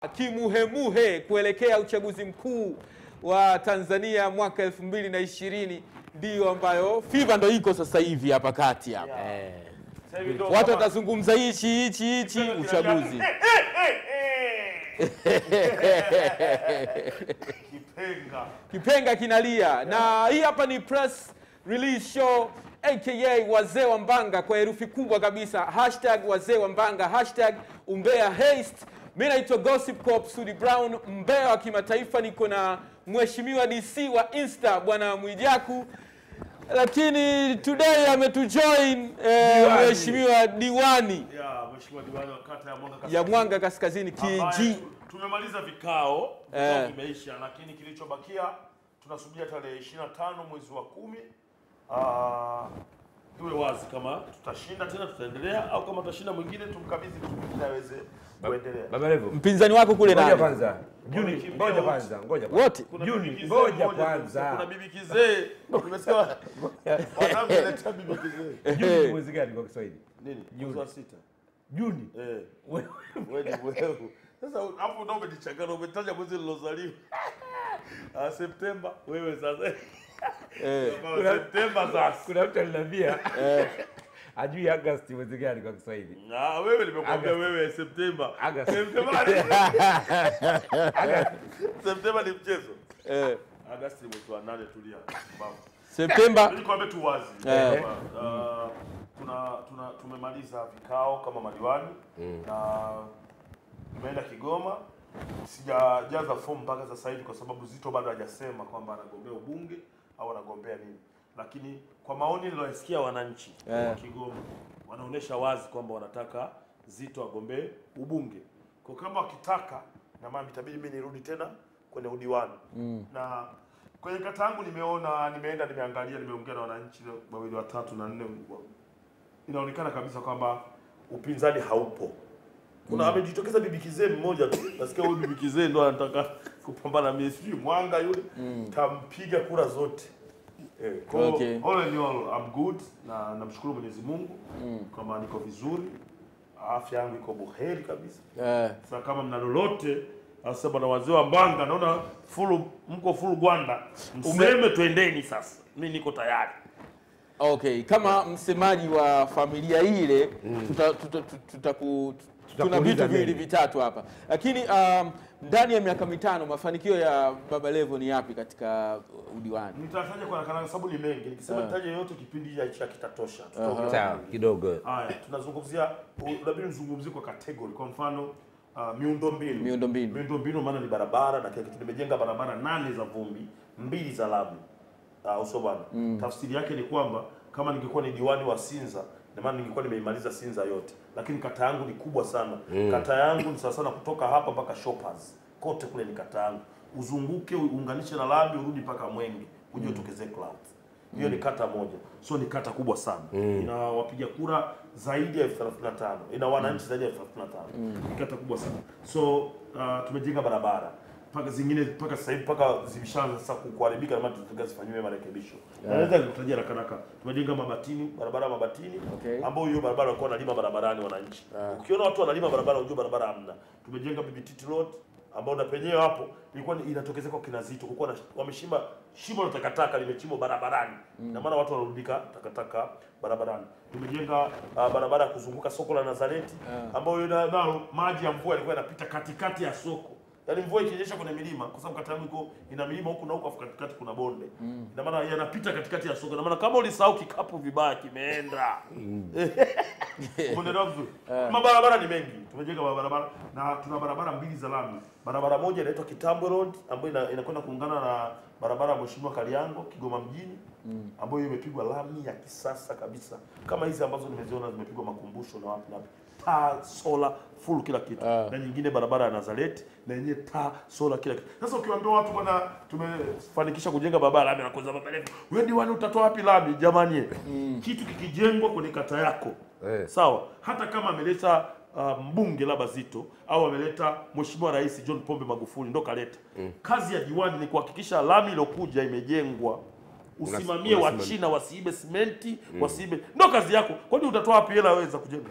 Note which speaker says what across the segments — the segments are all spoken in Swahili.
Speaker 1: Kimuhemuhe kuelekea uchaguzi mkuu wa Tanzania mwaka 2020 ndio ambayo FIFA ndo iko sasa hivi hapa kati hapa. Watu watazungumza hichi uchaguzi. Kipenga kinalia. Na hii hapa ni press release show aka wazee wa Mbanga kwa herufi kubwa kabisa. #wazee wa Mbanga, #umbea haste. Mimi naitwa Gossip Cop Sudi Brown, mbea wa kimataifa. Niko na mheshimiwa DC wa Insta bwana Mwijaku, lakini today ametujoin mheshimiwa diwani
Speaker 2: mheshimiwa diwani wa kata
Speaker 1: ya Mwanga Kaskazini KG.
Speaker 2: Tumemaliza vikao vimeisha, lakini kilichobakia tunasubiria tarehe 25 mwezi wa 10. Iwe wazi kama tutashinda tena tutaendelea, au kama tutashinda mwingine tumkabidhi mtu mwingine aweze kuendelea.
Speaker 3: Baba Levo,
Speaker 1: mpinzani wako kule nani?
Speaker 3: Ngoja kwanza. Ngoja kwanza.
Speaker 1: Wote.
Speaker 3: Ngoja kwanza.
Speaker 2: Kuna bibi Kizee. Umesikia? Wanamleta bibi Kizee.
Speaker 3: Juni mwezi gani kwa Kiswahili?
Speaker 2: Nini?
Speaker 3: Juni.
Speaker 2: 6.
Speaker 3: Juni.
Speaker 2: Wewe. Sasa hapo ndio umetichanganya, umetaja mwezi nilozaliwa. Septemba wewe sasa. Septemba sasa.
Speaker 3: Kuna mtu aliniambia ajui August mwezi gani kwa Kiswahili.
Speaker 2: Wewe nimekuambia wewe Septemba. Septemba ni mchezo. August ni mwezi wa 8 tulia.
Speaker 1: Septemba.
Speaker 2: Nilikwambia tu wazi. Tumemaliza vikao kama madiwani na tumeenda Kigoma. Sijajaza fomu mpaka sasa hivi kwa sababu Zito bado hajasema kwamba anagombea ubunge au anagombea nini. Lakini kwa maoni niliyosikia wananchi wa Kigoma wanaonesha wazi kwamba wanataka Zito agombee ubunge. Kwa kama wakitaka, na maana itabidi mimi nirudi tena kwenye udiwani. Na kwenye kata yangu nimeenda nimeangalia, nimeongea na wananchi wawili watatu na 4. Inaonekana kabisa kwamba upinzani haupo. Kuna amejitokeza bibi Kizee mmoja tu. Nasikia huyu bibi Kizee ndo anataka kupambana na Messi Mwanga yule. Tampiga kura zote. All in all, I'm good na namshukuru Mwenyezi Mungu kama niko vizuri. Afya yangu iko buheri kabisa. Sasa kama mna lolote sasa bwana wazee wa Mbanga, naona mko full Gwanda. Mseme twendeni sasa. Mimi niko tayari.
Speaker 1: Okay, kama msemaji wa familia ile tuna vitu viwili vitatu hapa. Lakini ndani ya miaka 5 mafanikio ya Baba Levo ni yapi katika udiwani?
Speaker 2: Nitafanya kwa sababu ni mengi. Nikisema nitaje yote kipindi hichi kitatosha.
Speaker 3: Sawa, kidogo.
Speaker 2: Haya, tunazungumzia labda nizungumzie kwa category. Kwa mfano miundombinu maana ni barabara na kile kitu. Nimejenga barabara 8 za vumbi, 2 za lami. Uso bwana. Tafsiri yake ni kwamba kama ningekuwa ni diwani wa Sinza, na maana ningekuwa nimeimaliza Sinza yote. Lakini kata yangu ni kubwa sana. Kata yangu ni sana kutoka hapa mpaka Shoppers. Kote kule ni kata yangu. Uzunguke, uunganishe na lami, urudi mpaka Mwenge, uje utokeze Clouds. Hiyo ni kata moja. So ni kata kubwa sana. Ina wapiga kura zaidi ya 35,000. Ina wananchi zaidi ya 35,000. Ni kata kubwa sana. So tumejenga barabara. Paka zingine paka sasa hivi paka zimeshaanza sasa kuharibika na tunataka zifanywe marekebisho. Naweza kukutajia haraka. Tumejenga barabara Mabatini, ambayo hiyo barabara walikuwa wanalima barabarani wananchi. Ukiona watu wanalima barabara unajua barabara hamna. Tumejenga BBT road ambao na penyewe hapo ilikuwa inatokezeka kwa Kinazito, kulikuwa wameshimba shimo la takataka limechimbwa barabarani. Na maana watu wanarudika takataka barabarani. Tumejenga barabara ya kuzunguka soko la Nazareti ambayo nao maji ya mvua yalikuwa yanapita katikati ya soko. Yaani mvua ikinyesha kwenye milima, kwa sababu kata yangu ina milima huku na huku, afu katikati kuna bonde. Ina maana yanapita katikati ya soko. Ina maana kama ulisahau kikapu vibaya kimeenda. Umeelewa vizuri? Mabarabara ni mengi. Tumejenga barabara na tuna barabara 2 za lami. Barabara moja inaitwa Kitambo Road ambayo inakwenda kuungana na barabara ya Mheshimiwa Kaliango Kigoma mjini, ambayo imepigwa lami ya kisasa kabisa. Kama hizi ambazo nimeziona zimepigwa makumbusho na wapi. Sola full kila kitu. Na nyingine barabara ya Nazareti na yenyewe sola kila kitu. Sasa ukiwaambia watu bwana tumefanikisha kujenga barabara lami na kuanza Baba Levo, wewe diwani utatoa wapi lami jamani? Kitu kikijengwa kwenye kata yako. Sawa, hata kama ameleta mbunge labda Zito au ameleta Mheshimiwa Rais John Pombe Magufuli ndo kaleta. Kazi ya diwani ni kuhakikisha lami iliyokuja imejengwa usimamie wa China wasiibe simenti, wasiibe. Ndio kazi yako. Kwani utatoa wapi hela wewe za kujenga?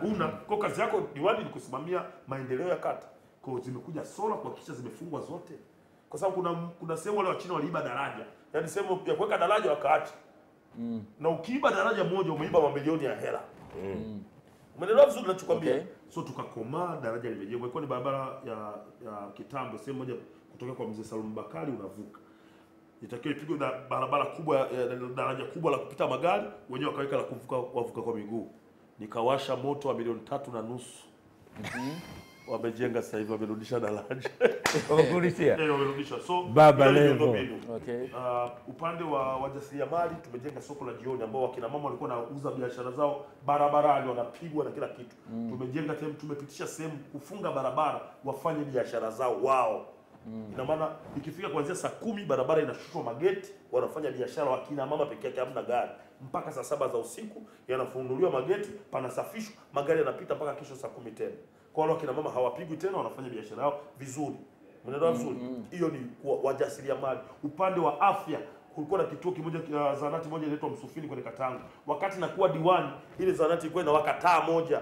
Speaker 3: Huna.
Speaker 2: Kwa kazi yako diwani ni kusimamia maendeleo ya kata. Kwa zimekuja sola kuhakikisha zimefungwa zote. Kwa sababu kuna sehemu wale wa China waliiba daraja. Yaani sehemu ya kuweka daraja wakaacha. Na ukiiba daraja moja umeiba mamilioni ya hela. Umeelewa vizuri ninachokwambia?
Speaker 1: Okay.
Speaker 2: So tukakomaa, daraja limejengwa. Ilikuwa ni barabara ya kitambo, sehemu moja kutoka kwa Mzee Salum Bakari unavuka. Itakiwa ipigwe barabara kubwa, daraja kubwa la kupita magari, wenyewe wakaweka la kuvuka wavuka kwa miguu. Nikawasha moto wa milioni 3.5. Wamejenga sasa hivi, wamerudisha daraja.
Speaker 3: Wamerudisha.
Speaker 2: Wamerudisha. So
Speaker 3: Baba Levo.
Speaker 1: Okay.
Speaker 2: Upande wa wajasiriamali tumejenga soko la jioni ambao wakina mama walikuwa wanauza biashara zao barabarani, wanapigwa na kila kitu. Tumejenga tumepitisha sehemu kufunga barabara wafanye biashara zao wao. Ina maana ikifika kuanzia saa 10 barabara inashushwa mageti, wanafanya biashara wakina mama pekee yake, hamna gari. Mpaka saa 7 za usiku yanafunguliwa mageti, panasafishwa, magari yanapita mpaka kesho saa 10 tena. Kwa wale wakina mama hawapigwi tena, wanafanya biashara yao vizuri. Mnaelewa vizuri? Hiyo ni wajasiriamali. Upande wa afya kulikuwa na kituo kimoja, zahanati moja inaitwa Msufini kwenye Katanga. Wakati nakuwa diwani, ile zahanati ilikuwa ina wakataa moja.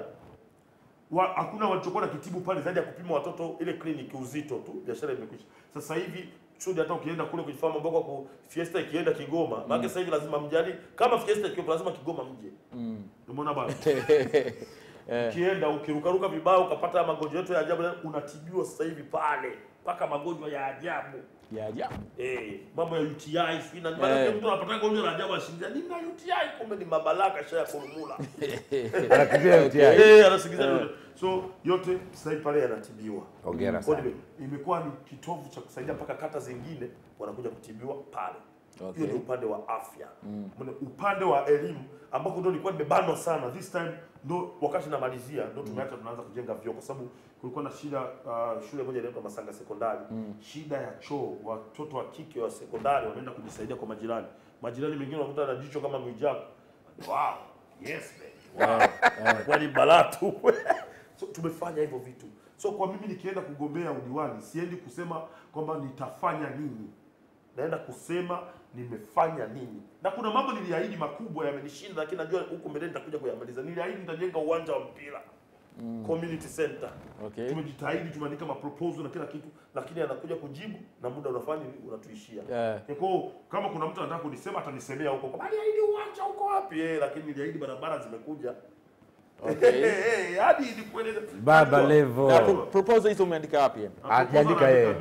Speaker 2: Hakuna walichokuwa na kitibu pale zaidi ya kupima watoto, ile kliniki uzito tu, biashara imekwisha. Sasa hivi Sudi hata ukienda kule kujifahamu ambako kwa Fiesta ikienda Kigoma, maana sasa hivi lazima mjali kama Fiesta ikiwa lazima Kigoma mje. Umeona bwana? Ukienda ukirukaruka vibao ukapata magonjwa yote ya ajabu, unatibiwa sasa hivi pale, mpaka magonjwa ya ajabu.
Speaker 1: Ya ajabu.
Speaker 2: Mambo ya UTI sina maana mtu anapata gonjwa la ajabu ashinda nina UTI, kumbe ni mabalaka shaya kulumula.
Speaker 3: Anakimbia UTI.
Speaker 2: Anasikiliza. So yote sasa hivi pale yanatibiwa.
Speaker 3: Hongera sana.
Speaker 2: Imekuwa ni kitovu cha kusaidia mpaka kata zingine wanakuja kutibiwa pale.
Speaker 1: Okay.
Speaker 2: Hiyo ni upande wa afya. Upande wa elimu ambako ndio nilikuwa nimebanwa sana. This time ndo wakati namalizia ndo tumeacha tunaanza kujenga vyoo, kwa sababu kulikuwa na shida shule moja inaitwa Masanga Sekondari. Shida ya choo, watoto wa kike wa sekondari wanaenda kujisaidia kwa majirani. Majirani wengine wanakuta na jicho kama Mwijaku. Wow. Yes man. Wow. Kwa ni balatu. So tumefanya hivyo vitu. So kwa mimi nikienda kugombea udiwani, siendi kusema kwamba nitafanya nini. Naenda kusema nimefanya nini. Na kuna mambo niliahidi makubwa yamenishinda, lakini najua huko mbele nitakuja kuyamaliza. Niliahidi nitajenga uwanja wa mpira. Community center.
Speaker 1: Okay.
Speaker 2: Tumejitahidi, tumeandika maproposal na kila kitu, lakini anakuja kujibu na muda unafanya unatuishia. Kwa kama kuna mtu anataka kunisema atanisemea huko. Kama niliahidi uwanja huko wapi? Lakini niliahidi barabara zimekuja.
Speaker 1: Okay.
Speaker 2: Hadi nikueleza.
Speaker 3: Baba Levo.
Speaker 1: Na proposal hizo umeandika wapi?
Speaker 3: Hajaandika yeye.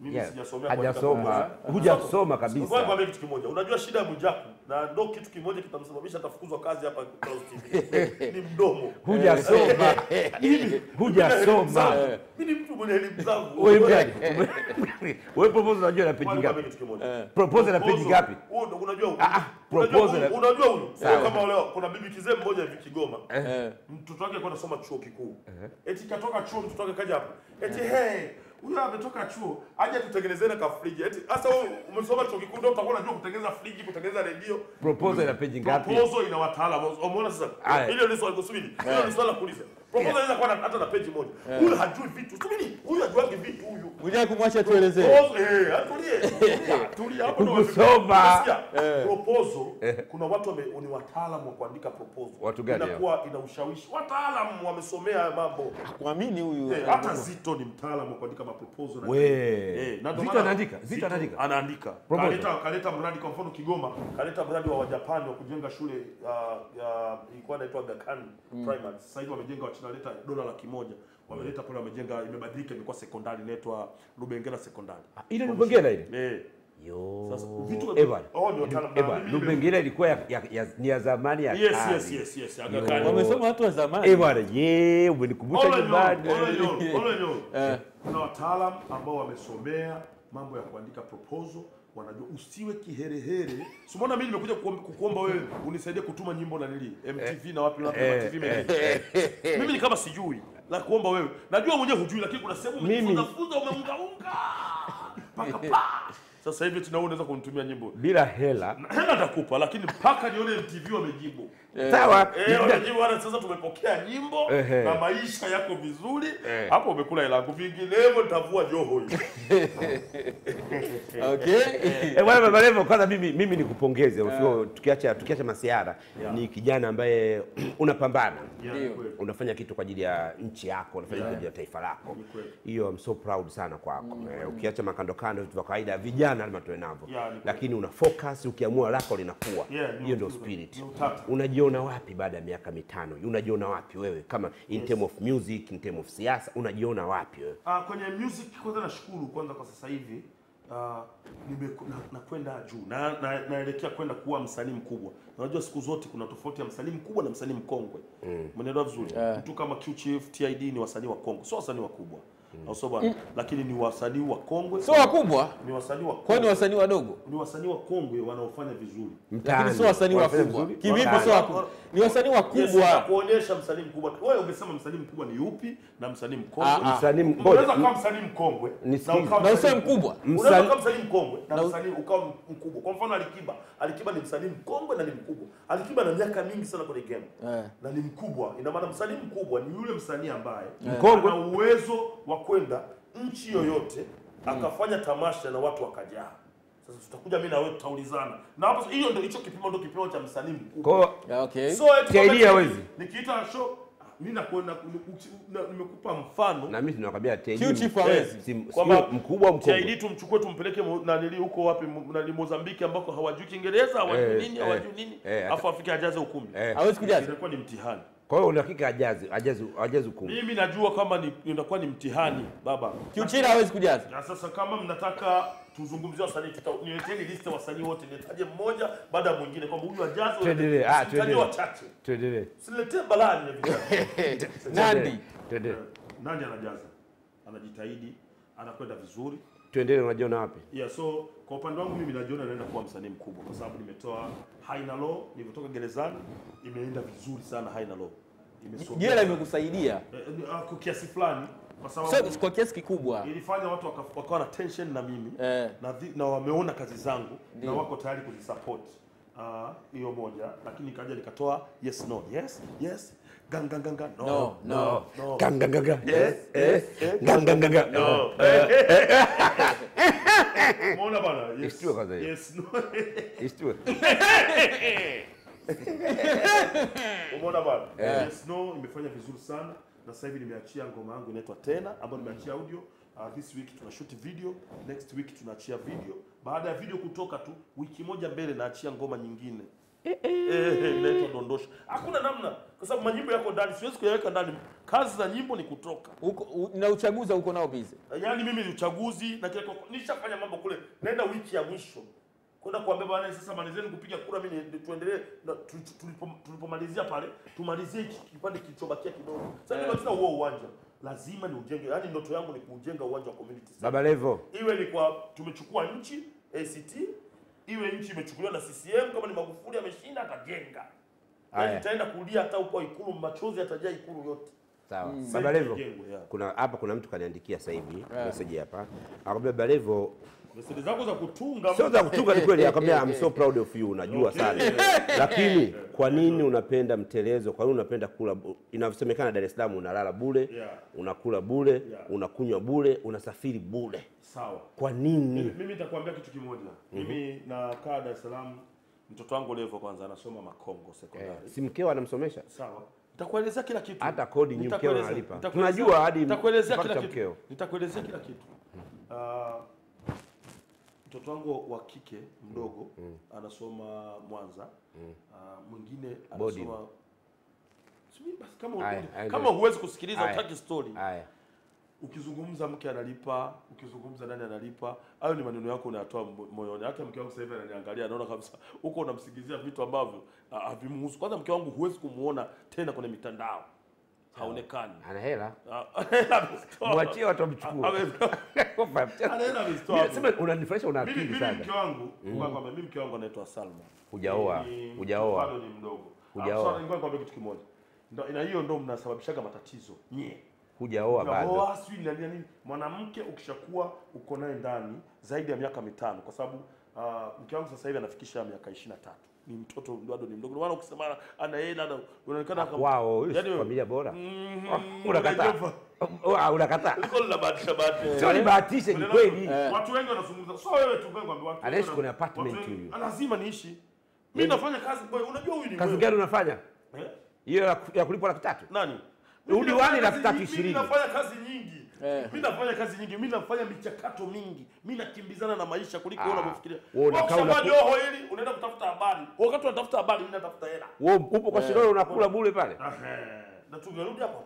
Speaker 2: Mimi sijasomea.
Speaker 3: Hajasoma. Hujasoma kabisa.
Speaker 2: Kwa kitu kimoja. Unajua shida ya Mwijaku na ndio kitu kimoja kitamsababisha atafukuzwa kazi hapa Clouds TV. Ni mdomo.
Speaker 3: Hujasoma. Hujasoma.
Speaker 2: Mimi mtu mwenye elimu zangu.
Speaker 3: Wewe proposal unajua na page ngapi? Proposal na page ngapi?
Speaker 2: Unajua
Speaker 3: proposal.
Speaker 2: Unajua huyu. Kama leo kuna bibi kizee mmoja hivi Kigoma. Mtoto wake alikuwa anasoma chuo kikuu. Eti katoka chuo, mtoto wake kaja hapa. Eti huyo ametoka chuo, aje tutengenezene ka friji. Eti sasa wewe umesoma chuo kikuu ndio utakuwa unajua kutengeneza friji, kutengeneza redio.
Speaker 3: Proposal ina page ngapi?
Speaker 2: Proposal ina wataalamu. Umeona sasa? Ile ni swali kusubiri. Ile ni swali la kuuliza. Proposal inaweza kuwa hata na page moja. Huyu hajui vitu. Subiri, huyu hajuagi vitu huyu.
Speaker 1: Ngoja kumwacha tuelezee.
Speaker 2: Tulia hapo ndo
Speaker 3: kusoma.
Speaker 2: Proposal, kuna watu ni wataalamu wa kuandika proposal.
Speaker 3: Watu gani?
Speaker 2: Inakuwa ina ushawishi. Wataalamu wamesomea mambo.
Speaker 1: Kuamini huyu.
Speaker 2: Hata Zito ni mtaalamu wa kuandika proposal.
Speaker 3: Zito anaandika. Zito anaandika.
Speaker 2: Anaandika. Kaleta mradi kwa mfano Kigoma, kaleta mradi wa Wajapani wa kujenga shule ilikuwa inaitwa Aga Khan Primary. Sasa hivi wamejenga wanaleta $100,000. Wameleta pale, wamejenga, imebadilika, imekuwa sekondari inaitwa Lubengera Sekondari.
Speaker 3: Ile Lubengera ile?
Speaker 2: Sasa vitu
Speaker 3: ni wataalamu. Lubengera ilikuwa ni ya zamani ya kale.
Speaker 2: Yes. Aga Khan.
Speaker 1: Wamesoma watu wa zamani.
Speaker 3: Bwana, umenikumbusha nyumbani.
Speaker 2: Kuna wataalamu ambao wamesomea mambo ya kuandika proposal, wanajua. Usiwe kiherehere. Umeona mimi nimekuja kukuomba wewe unisaidie kutuma nyimbo na nili MTV na wapi TV mengine. Mimi ni kama sijui. Na kuomba wewe. Najua mwenyewe hujui, lakini kuna sehemu umefunza umeunga. Paka. Sasa hivi tunaweza kunitumia nyimbo
Speaker 3: bila hela.
Speaker 2: Hela nitakupa, lakini mpaka nione MTV wamejibu.
Speaker 3: Sawa.
Speaker 2: Unajua sasa tumepokea nyimbo na maisha yako vizuri. Hapo umekula hela yangu, vinginevyo nitavua joho hiyo.
Speaker 1: Okay.
Speaker 3: Bwana Baba Levo, kwanza mimi nikupongeze. Tukiacha masiara, ni kijana ambaye unapambana. Unafanya kitu kwa ajili ya nchi yako, unafanya kitu kwa ajili ya taifa lako. Hiyo I'm so proud sana kwako. Ukiacha makando kando vitu vya kawaida vijana lazima tuwe navyo. Lakini una focus, ukiamua lako linakuwa. Hiyo ndio spirit. Unajiona wapi baada ya miaka 5? Unajiona wapi wewe kama in term of music, in term of siasa, unajiona wapi wewe?
Speaker 2: Kwenye music kwanza nashukuru kwanza kwa sasa hivi nakwenda juu naelekea kwenda kuwa msanii mkubwa. Unajua siku zote kuna tofauti ya msanii mkubwa na msanii mkongwe. Umeelewa vizuri? Mtu kama Q-Chief, TID ni wasanii wa Kongo, sio wasanii wakubwa. Lakini ni wasanii wa kongwe.
Speaker 1: Sio wakubwa?
Speaker 2: Ni wasanii wa kongwe.
Speaker 1: Kwani wasanii wadogo?
Speaker 2: Ni wasanii wa kongwe wanaofanya vizuri.
Speaker 1: Lakini sio wasanii wakubwa. Kivipi sio wakubwa? Ni wasanii wakubwa.
Speaker 2: Kuonyesha msanii mkubwa. Wewe umesema msanii mkubwa ni yupi na msanii mkongwe?
Speaker 3: Msanii mkubwa.
Speaker 2: Unaweza kama msanii mkongwe
Speaker 1: na useme mkubwa.
Speaker 2: Unaweza kama msanii mkongwe na msanii ukawa mkubwa. Kwa mfano Alikiba. Alikiba ni msanii mkongwe na ni mkubwa. Alikiba ana miaka mingi sana kwenye game. Na ni mkubwa. Ina maana msanii mkubwa ni yule msanii ambaye ana uwezo wa kwenda nchi yoyote akafanya tamasha na watu wakajaa. Sasa tutakuja mimi na wewe tutaulizana. Na hapo hiyo ndio kipimo cha msanii mkubwa.
Speaker 1: Okay.
Speaker 2: So
Speaker 3: TID hawezi.
Speaker 2: Nikiita show mimi nakwenda nimekupa mfano.
Speaker 3: Na mimi tunakwambia TID.
Speaker 1: Q-Chief hawezi.
Speaker 3: Kwamba mkubwa.
Speaker 2: TID tumchukue tumpeleke huko wapi na Mozambique ambako hawajui Kiingereza, hawajui nini, hawajui nini. Afu afike ajaze ukumbi.
Speaker 1: Hawezi kujaza.
Speaker 2: Inakuwa ni mtihani.
Speaker 3: Kwa hiyo una hakika ajaze ukumbi.
Speaker 2: Mimi najua kama inakuwa ni mtihani baba.
Speaker 1: Q-Chief hawezi kujaza.
Speaker 2: Na sasa kama mnataka tuzungumzie wasanii, nileteni list ya wasanii wote, nitaje mmoja baada ya mwingine kwamba huyu ajaze. Tuendelee. Wachache.
Speaker 3: Tuendelee.
Speaker 2: Siletee balaa ni vijana.
Speaker 1: Nandi.
Speaker 3: Tuendelee.
Speaker 2: Nandi anajaza. Anajitahidi, anakwenda vizuri.
Speaker 3: Tuendelee, unajiona wapi?
Speaker 2: So kwa upande wangu mimi najiona naenda kuwa msanii mkubwa kwa sababu nimetoa High na Low, nilivyotoka gerezani, imeenda vizuri sana High na Low.
Speaker 1: Jela imekusaidia
Speaker 2: kwa kiasi fulani kwa sababu
Speaker 1: kwa kiasi kikubwa
Speaker 2: ilifanya watu wakawa na tension na mimi na wameona kazi zangu na wako tayari kuzisupport. Hiyo moja, lakini nikaja nikatoa yes no yes gang no
Speaker 3: gang yes gang no.
Speaker 2: Umeona bana?
Speaker 3: Yes no.
Speaker 2: Umeona bana? Yes no imefanya vizuri sana na sasa hivi nimeachia ngoma yangu inaitwa Tena ambayo nimeachia audio. This week tunashoot video, next week tunaachia video. Baada ya video kutoka tu wiki moja mbele naachia ngoma nyingine. Inaitwa Dondosha. Hakuna namna kwa sababu manyimbo yako ndani, siwezi kuyaweka ndani. Kazi za nyimbo ni kutoka.
Speaker 1: Na uchaguzi uko nao busy.
Speaker 2: Yaani mimi ni uchaguzi na kile nishafanya mambo kule. Naenda wiki ya mwisho. Kwenda kuambia bwana sasa malizeni kupiga kura, mimi tuendelee tulipomalizia pale, tumalizie kipande kilichobakia kidogo. Sasa ndio tuna huo uwanja. Lazima ni ujenge. Yaani ndoto yangu ni kujenga uwanja wa community.
Speaker 3: Baba Levo.
Speaker 2: Iwe ni kwa tumechukua nchi ACT, iwe nchi imechukuliwa na CCM, kama ni Magufuli ameshinda atajenga. Yaani itaenda kulia hata upo Ikulu, machozi atajaa Ikulu yote.
Speaker 3: Sawa. Baba Levo. Kuna mtu kaniandikia sasa hivi message hapa. Akamwambia Baba Levo,
Speaker 2: message zako za kutunga.
Speaker 3: Sio za kutunga, ni kweli. Akamwambia I'm so proud of you, unajua sana. Lakini kwa nini unapenda mtelezo? Kwa nini unapenda kula? Inasemekana Dar es Salaam unalala bure, unakula bure, unakunywa bure, unasafiri bure.
Speaker 2: Sawa.
Speaker 3: Kwa nini?
Speaker 2: Mimi nitakwambia kitu kimoja. Mimi nakaa Dar es Salaam, mtoto wangu Levo kwanza anasoma Makongo Secondary.
Speaker 3: Si mkeo anamsomesha?
Speaker 2: Sawa. Nitakuelezea kila kitu.
Speaker 3: Hata kodi ni mkeo analipa. Tunajua hadi
Speaker 2: nitakuelezea kila kitu. Nitakuelezea kila kitu. Mtoto wangu wa kike mdogo anasoma Mwanza. Mwingine anasoma kama huwezi kusikiliza utaki story. Ukizungumza mke analipa, ukizungumza nani analipa. Hayo ni maneno yako unayatoa moyoni. Hata mke wangu sasa hivi ananiangalia, anaona kabisa huko unamsigizia vitu ambavyo havimhusu. Kwanza mke wangu huwezi kumuona tena kwenye mitandao. Haonekani.
Speaker 3: Ana hela. Mwachie watu wamchukue.
Speaker 2: Anaenda mistari.
Speaker 3: Sema unanifurahisha, una akili sana.
Speaker 2: Mimi mke wangu, kwamba mimi mke wangu anaitwa Salma.
Speaker 3: Hujaoa.
Speaker 2: Bado ni mdogo. Sasa ningekuwa kwambia kitu kimoja. Ndio hiyo ndio mnasababishaga matatizo.
Speaker 3: Hujaoa bado.
Speaker 2: Hujaoa nini? Mwanamke ukishakuwa uko naye ndani zaidi ya miaka 5 kwa sababu mke wangu sasa hivi anafikisha miaka 23. ni mtoto bado ni mdogo. Maana ukisema ana hela unaonekana kama
Speaker 3: wao hiyo familia bora. Unakataa. Unakataa. Sio ni bahatisha ni kweli.
Speaker 2: Watu wengi wanazungumza. So wewe tu ngombe watu.
Speaker 3: Anaishi kwenye apartment huyo.
Speaker 2: Lazima niishi. Mimi nafanya kazi boy, unajua huyu ni
Speaker 3: kazi gani unafanya? Hiyo ya kulipwa 300.
Speaker 2: Nani?
Speaker 3: Udiwani 320.
Speaker 2: Mimi nafanya kazi nyingi. Mimi nafanya kazi nyingi, mimi nafanya michakato mingi. Mimi nakimbizana na maisha kuliko wewe unavyofikiria. Wewe unakaa Joho hili, unaenda kutafuta habari. Wakati unatafuta habari, mimi natafuta hela.
Speaker 3: Wewe upo kwa Shilole unakula bure pale.
Speaker 2: Na tungerudi hapo.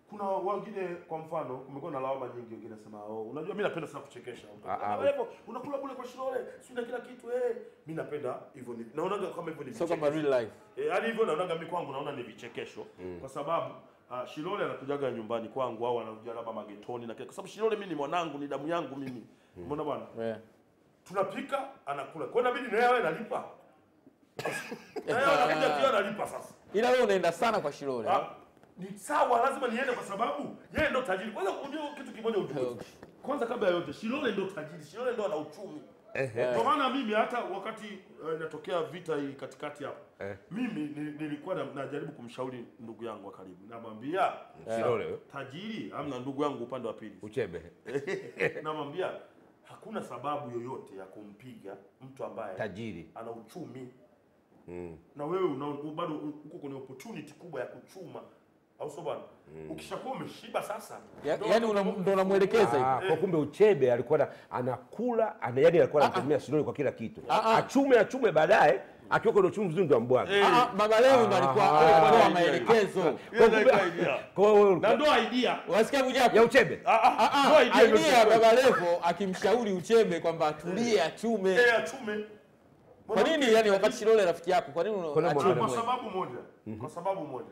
Speaker 2: Kuna wengine kwa mfano kumekuwa na lawama nyingi, wengine nasema unajua mimi napenda sana kuchekesha. Hapo unakula bure kwa Shilole, si na kila kitu mimi napenda hivyo ni. Naonaga kama hivyo ni.
Speaker 1: Sio kama real life.
Speaker 2: Hadi hivyo naonaga mimi kwangu naona ni vichekesho kwa sababu Shilole anakujaga nyumbani kwangu au anakuja labda magetoni na kwa sababu Shilole mimi ni mwanangu, ni damu yangu mimi. Umeona bwana? Tunapika, anakula. Kwa nini inabidi naye nalipa? Naye anakuja pia analipa sasa.
Speaker 1: Ila wewe unaenda sana kwa Shilole.
Speaker 2: Ni sawa, lazima niende kwa sababu yeye ndo tajiri. Kwanza unajua kitu kimoja ujue. Kwanza kabla ya yote, Shilole ndo tajiri. Shilole ndo ana uchumi. Kwa maana mimi hata wakati inatokea vita hii katikati hapa, mimi nilikuwa najaribu kumshauri ndugu yangu wa karibu. Namwambia
Speaker 3: Shilole
Speaker 2: tajiri, amna ndugu yangu upande wa pili.
Speaker 3: Uchebe.
Speaker 2: Namwambia hakuna sababu yoyote ya kumpiga mtu ambaye
Speaker 3: tajiri
Speaker 2: ana uchumi. Na wewe bado uko kwenye opportunity kubwa ya kuchuma. Au sio bwana? Ukishakuwa umeshiba sasa.
Speaker 1: Yaani ndo unamuelekeza hivi.
Speaker 3: Kwa kumbe Uchebe alikuwa anakula, yaani alikuwa anatumia Shilole kwa kila kitu. Achume baadaye akiwa kwenye uchumi vizuri ndo ambwaga.
Speaker 1: Baba leo ndo alikuwa anatoa maelekezo.
Speaker 3: Kwa hiyo
Speaker 2: na ndo idea.
Speaker 1: Unasikia Mwijaku?
Speaker 3: Ya Uchebe.
Speaker 1: Idea Baba Levo akimshauri Uchebe kwamba atulie achume.
Speaker 2: Achume.
Speaker 1: Kwa nini yani wakati Shilole rafiki yako? Kwa nini
Speaker 2: achume? Kwa sababu moja. Kwa sababu moja.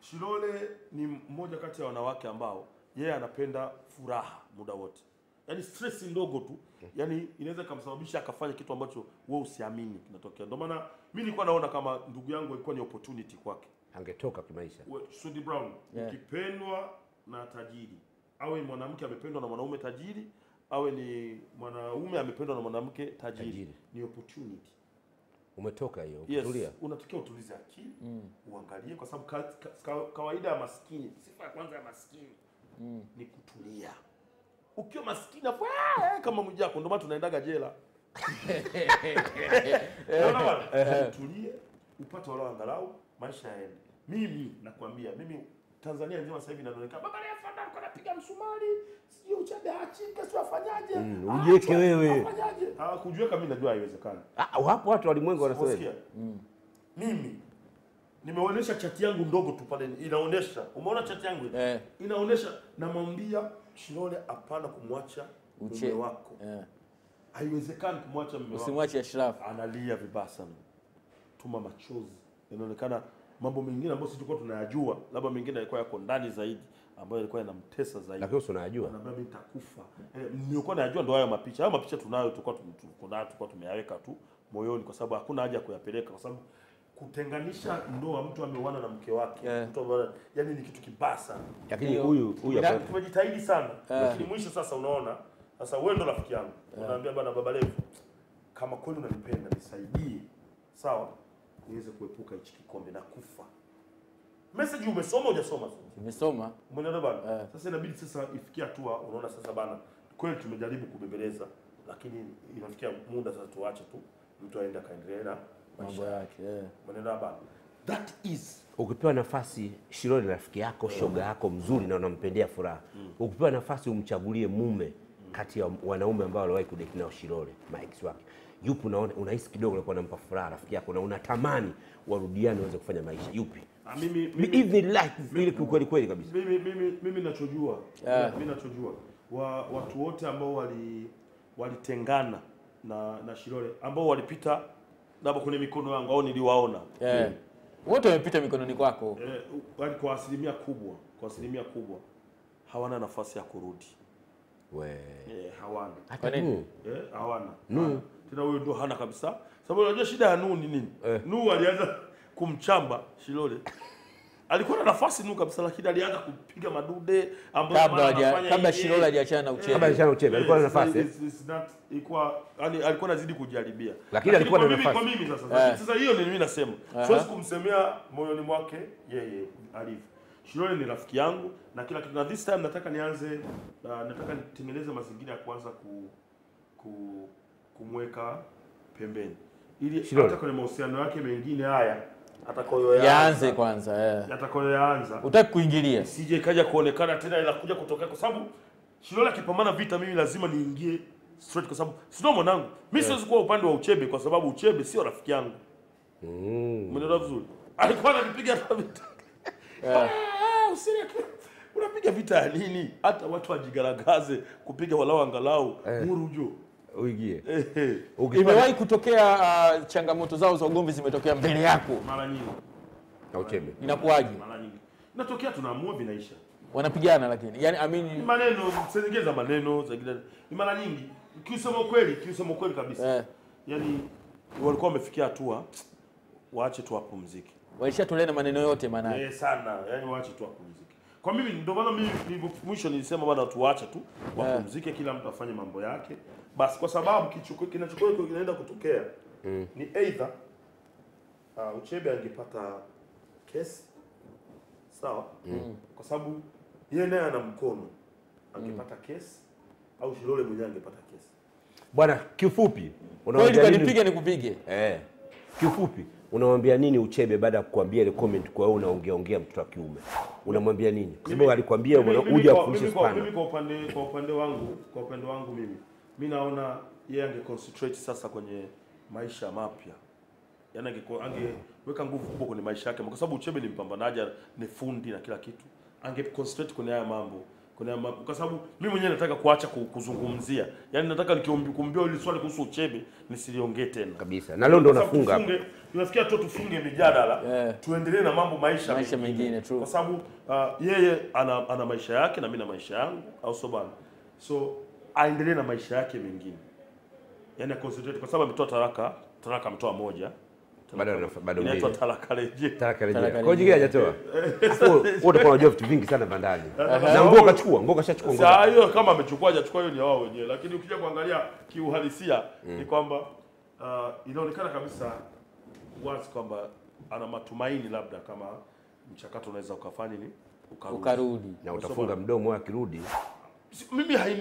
Speaker 2: Shilole ni mmoja kati ya wanawake ambao yeye anapenda furaha muda wote. Yaani stress ndogo tu, yani inaweza kumsababisha akafanya kitu ambacho wewe usiamini kinatokea. Ndio maana mimi nilikuwa naona kama ndugu yangu ilikuwa ni opportunity kwake.
Speaker 3: Angetoka kimaisha.
Speaker 2: Sudi Brown, ukipendwa na tajiri, awe mwanamke amependwa na mwanaume tajiri, awe ni mwanaume amependwa na mwanamke tajiri. Ni opportunity.
Speaker 3: Umetoka hiyo, kutulia.
Speaker 2: Yes, unatakiwa utulize akili, uangalie kwa sababu kawaida ya maskini, sifa ya kwanza ya maskini ni kutulia. Ukiwa maskini afu kama Mwijaku ndio maana tunaendaga jela. Tulie, upate wala angalau maisha yaende. Mimi nakwambia, mimi Tanzania nzima sasa hivi inaonekana Baba Levo ndo anapiga msumari, sio Uchebe achike, sio afanyaje?
Speaker 3: Ujiweke wewe.
Speaker 2: Afanyaje? Kujiweka mimi najua haiwezekani.
Speaker 3: Wapo watu walimwengu wanasema.
Speaker 2: Mimi nimeonyesha chati yangu ndogo tu pale, inaonyesha. Umeona chati yangu? Inaonyesha, namwambia Shilole hapana kumwacha mume wako. Haiwezekani kumwacha mume wako.
Speaker 1: Usimwache Ashraf.
Speaker 2: Analia vibaya sana. Tuma machozi. Inaonekana mambo mengine ambayo sisi tulikuwa tunayajua, labda mengine yalikuwa yako ndani zaidi, ambayo yalikuwa yanamtesa zaidi.
Speaker 3: Lakini unayajua.
Speaker 2: Anambia mimi nitakufa. Nilikuwa najua ndio hayo mapicha. Hayo mapicha tunayo, tulikuwa tumeyaweka tu moyoni kwa sababu hakuna haja kuyapeleka kwa sababu kutenganisha ndoa, mtu ameoana na mke wake, mtu yani ni kitu kibaya sana.
Speaker 3: Lakini huyu
Speaker 2: hapa tumejitahidi sana, lakini mwisho sasa unaona, sasa wewe ndo rafiki yangu. Unaambia bwana Baba Levo, kama kweli unanipenda nisaidie. Sawa? Niweze kuepuka hichi kikombe na kufa. Message umesoma hujasoma?
Speaker 1: Nimesoma.
Speaker 2: Umeona bwana? Sasa inabidi sasa ifikia hatua unaona sasa bana, kweli tumejaribu kubembeleza, lakini inafikia muda sasa tuache tu mtu aende kaendelee na
Speaker 1: mambo yake.
Speaker 2: Umeona bana? That is
Speaker 3: ukipewa nafasi, Shilole rafiki yako, shoga yako mzuri na unampendea furaha. Ukipewa nafasi umchagulie mume kati ya wanaume ambao waliwahi kudate nao Shilole, Mike wake. Yupi unahisi kidogo alikuwa anampa furaha rafiki yako na unatamani warudiane waweze kufanya maisha? Yupi? Mimi kweli kabisa.
Speaker 2: Mimi ninachojua, watu wote ambao walitengana na Shilole, ambao walipita labda kwenye mikono yangu au niliwaona.
Speaker 1: Wote wamepita mikononi kwako.
Speaker 2: Kwa asilimia kubwa hawana nafasi ya kurudi. Hawana.
Speaker 1: Kwa nini?
Speaker 2: Hawana. Tena huyo ndo hana kabisa. Sababu unajua shida ya Nuhu ni nini? Nuhu alianza kumchamba Shilole. alikuwa na nafasi nuka kabisa, lakini alianza kupiga madude ambayo
Speaker 1: kabla Shilole hajaachana na Uchebe.
Speaker 3: Kabla hajaachana na Uchebe alikuwa na nafasi.
Speaker 2: Ilikuwa alikuwa anazidi kujaribu.
Speaker 3: Lakini alikuwa na nafasi.
Speaker 2: Kwa mimi sasa hiyo ni mimi nasema. Siwezi kumsemea moyoni mwake yeye alivyo. Shilole ni rafiki yangu na kila kitu, na this time nataka nitengeneze mazingira ya kuanza kumweka pembeni. Ili hata kwenye mahusiano yake mengine haya
Speaker 1: yaanze kwanza
Speaker 2: atakayoanza
Speaker 1: utaki kuingilia,
Speaker 2: sije kaja kuonekana tena ila kuja kutokea, kwa sababu Shilole akipambana vita mimi lazima niingie straight, kwa sababu sio mwanangu mimi. Siwezi kuwa upande wa Uchebe kwa sababu Uchebe sio rafiki yangu. Umeelewa vizuri? Alikuwa ananipiga vita unapiga vita ya nini? Hata watu wajigaragaze kupiga walao angalau murujo
Speaker 3: uingie.
Speaker 1: Imewahi kutokea changamoto zao za ugomvi zimetokea mbele yako
Speaker 2: mara nyingi
Speaker 3: na Uchebe?
Speaker 1: Inakuwaje?
Speaker 2: Mara nyingi inatokea, tunaamua vinaisha,
Speaker 1: wanapigana, lakini yani
Speaker 2: maneno msengeza maneno za kila ni mara nyingi. Kiusema ukweli kabisa yani walikuwa wamefikia hatua waache tu hapo muziki,
Speaker 1: walishatoleana maneno yote maana
Speaker 2: sana, yani waache tu hapo muziki. Kwa mimi ndio maana mimi mwisho nilisema bwana tuache tu wapumzike, kila mtu afanye mambo yake basi, kwa sababu kinachokuwa kinaenda kutokea ni either Uchebe angepata kesi sawa, kwa sababu yeye naye ana mkono, angepata kesi, au Shilole mwenyewe angepata kesi.
Speaker 3: Bwana, kiufupi
Speaker 1: unawaambia nini? Nipige nikupige.
Speaker 3: Kiufupi unamwambia nini Uchebe baada ya kukuambia ile comment kwa wewe unaongea mtoto wa kiume? Unamwambia nini? Kwa sababu alikwambia uje kufundisha Spana.
Speaker 2: Mimi kwa upande wangu mimi naona yeye angeconcentrate sasa kwenye maisha mapya. Yaani angeweka nguvu kubwa kwenye maisha yake, kwa sababu Uchebe ni mpambanaji, ni fundi na kila kitu. Angeconcentrate kwenye haya mambo. Kwa sababu mimi mwenyewe nataka kuacha kuzungumzia. Yaani nataka nikiumbia ile swali kuhusu Uchebe nisiliongee tena
Speaker 3: kabisa. Na leo ndo nafunga.
Speaker 2: Tunafikia tu tufunge mijadala. Tuendelee na mambo maisha
Speaker 1: mengine true.
Speaker 2: Kwa sababu yeye ana maisha yake na mimi na maisha yangu, au so bana. So aendelee na maisha yake mengine. Yaani concentrate, kwa sababu ametoa talaka ametoa moja.
Speaker 3: Bado
Speaker 2: inaitwa talaka rejea.
Speaker 3: Kwa hiyo jingine hajatoa. Wote kwa unajua vitu vingi sana bandani. Na Ngo kashachukua Ngo.
Speaker 2: Sasa hiyo kama amechukua hajachukua hiyo ni wao wenyewe, lakini ukija kuangalia kiuhalisia ni kwamba inaonekana kabisa wazi kwamba ana matumaini labda kama mchakato unaweza ukafanya nini
Speaker 1: ukarudi
Speaker 3: na utafunga mdomo akirudi.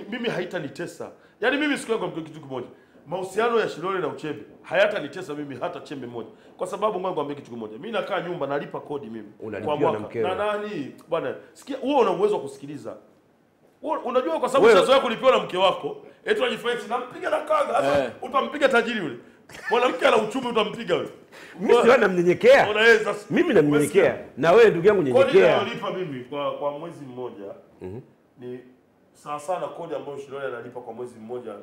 Speaker 2: Mimi haitanitesa. Yaani mimi siku yangu kitu kimoja. Mahusiano ya Shilole na Uchebe hayatanitesa mimi hata chembe moja. Kwa sababu ngoja nikwambie kitu kimoja. Mimi nakaa nyumba nalipa kodi mimi
Speaker 3: kwa mwaka.
Speaker 2: Na nani bwana, sikia wewe una uwezo wa kusikiliza. Unajua kwa sababu sasa wewe kulipiwa na mke wako, eti unajifanya nampiga na kanga. Sasa utampiga tajiri yule. Mwanamke ana uchumi utampiga wewe.
Speaker 3: Mimi sio namnyenyekea. Mimi namnyenyekea. Na wewe ndugu yangu nyenyekea.
Speaker 2: Kodi analipa mimi kwa mwezi mmoja. Ni sawa sana kodi ambayo Shilole analipa kwa mwezi mmoja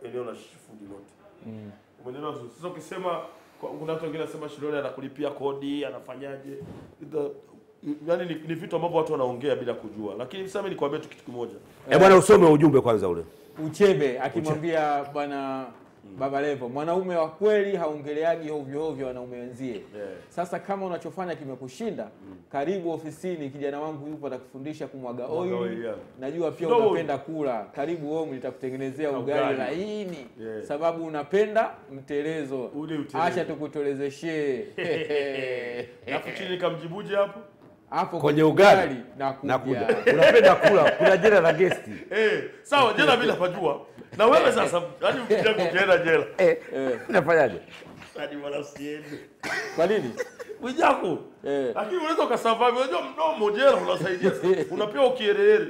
Speaker 2: eneo la fundi lote. Umeelewa? Sasa ukisema kuna watu wengine wanasema Shilole anakulipia kodi, anafanyaje? Yaani ni vitu ambavyo watu wanaongea bila kujua. Lakini sasa mimi nikwambia tu kitu kimoja.
Speaker 3: Bwana usome ujumbe kwanza ule.
Speaker 1: Uchebe akimwambia bwana Baba Levo, mwanaume wa kweli haongeleagi hovyo hovyo wanaume wenzie. Sasa kama unachofanya kimekushinda, karibu ofisini, kijana wangu yupo atakufundisha kumwaga oil. Najua pia unapenda kula. Karibu home nitakutengenezea ugali laini. Sababu unapenda mtelezo. Acha tukutolezeshe.
Speaker 2: Alafu chini nikamjibuje hapo?
Speaker 1: Hapo
Speaker 3: kwenye ugali
Speaker 1: na kuja.
Speaker 3: Unapenda kula, kuna jela la guest.
Speaker 2: Sawa, jela bila pajua. Na wewe sasa, hadi ukija kukienda jela.
Speaker 3: Unafanyaje?
Speaker 2: Hadi wala siende.
Speaker 1: Kwa nini?
Speaker 2: Wijako. Lakini unaweza ukasurvive, unajua mdomo jela unasaidia. Unapewa ukierere.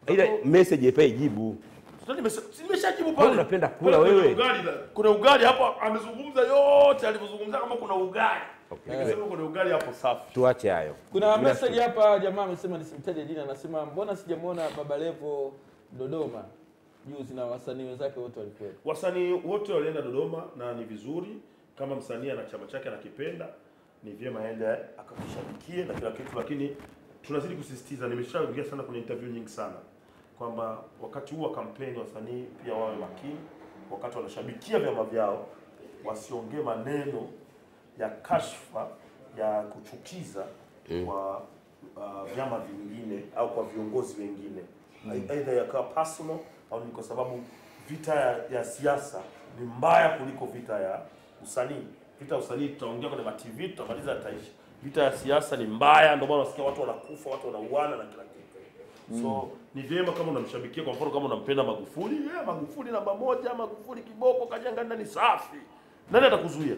Speaker 3: Ile message ipe jibu.
Speaker 2: Nimeshajibu pale.
Speaker 3: Unapenda kula wewe.
Speaker 2: Kuna ugali hapo amezungumza yote alivyozungumza, kama kuna ugali. Nikasema kuna ugali hapo safi.
Speaker 3: Tuache hayo.
Speaker 1: Kuna message hapa jamaa amesema nisimtaje jina, anasema mbona sijamuona Baba Levo Dodoma juzi na wasanii wenzake wote walikuwa.
Speaker 2: Wasanii wote walienda Dodoma na ni vizuri, kama msanii ana chama chake anakipenda ni vyema aende akakishabikie na kila kitu, lakini tunazidi kusisitiza, nimeshaongea sana kwenye interview nyingi sana kwamba wakati huu wa kampeni wasanii pia wawe makini, wakati wanashabikia vyama vyao wasiongee maneno ya kashfa ya kuchukiza kwa vyama vingine au kwa viongozi wengine, aidha yakawa personal au ni kwa sababu vita ya siasa ni mbaya kuliko vita ya usanii. Vita ya usanii tutaongea kwenye TV, tutamaliza taisha. Vita ya siasa ni mbaya, ndio maana unasikia watu wanakufa, watu wanauana na kila kitu. So ni vyema kama unamshabikia, kwa mfano kama unampenda Magufuli, Magufuli namba 1, Magufuli kiboko, kajanga ndani safi. Nani atakuzuia?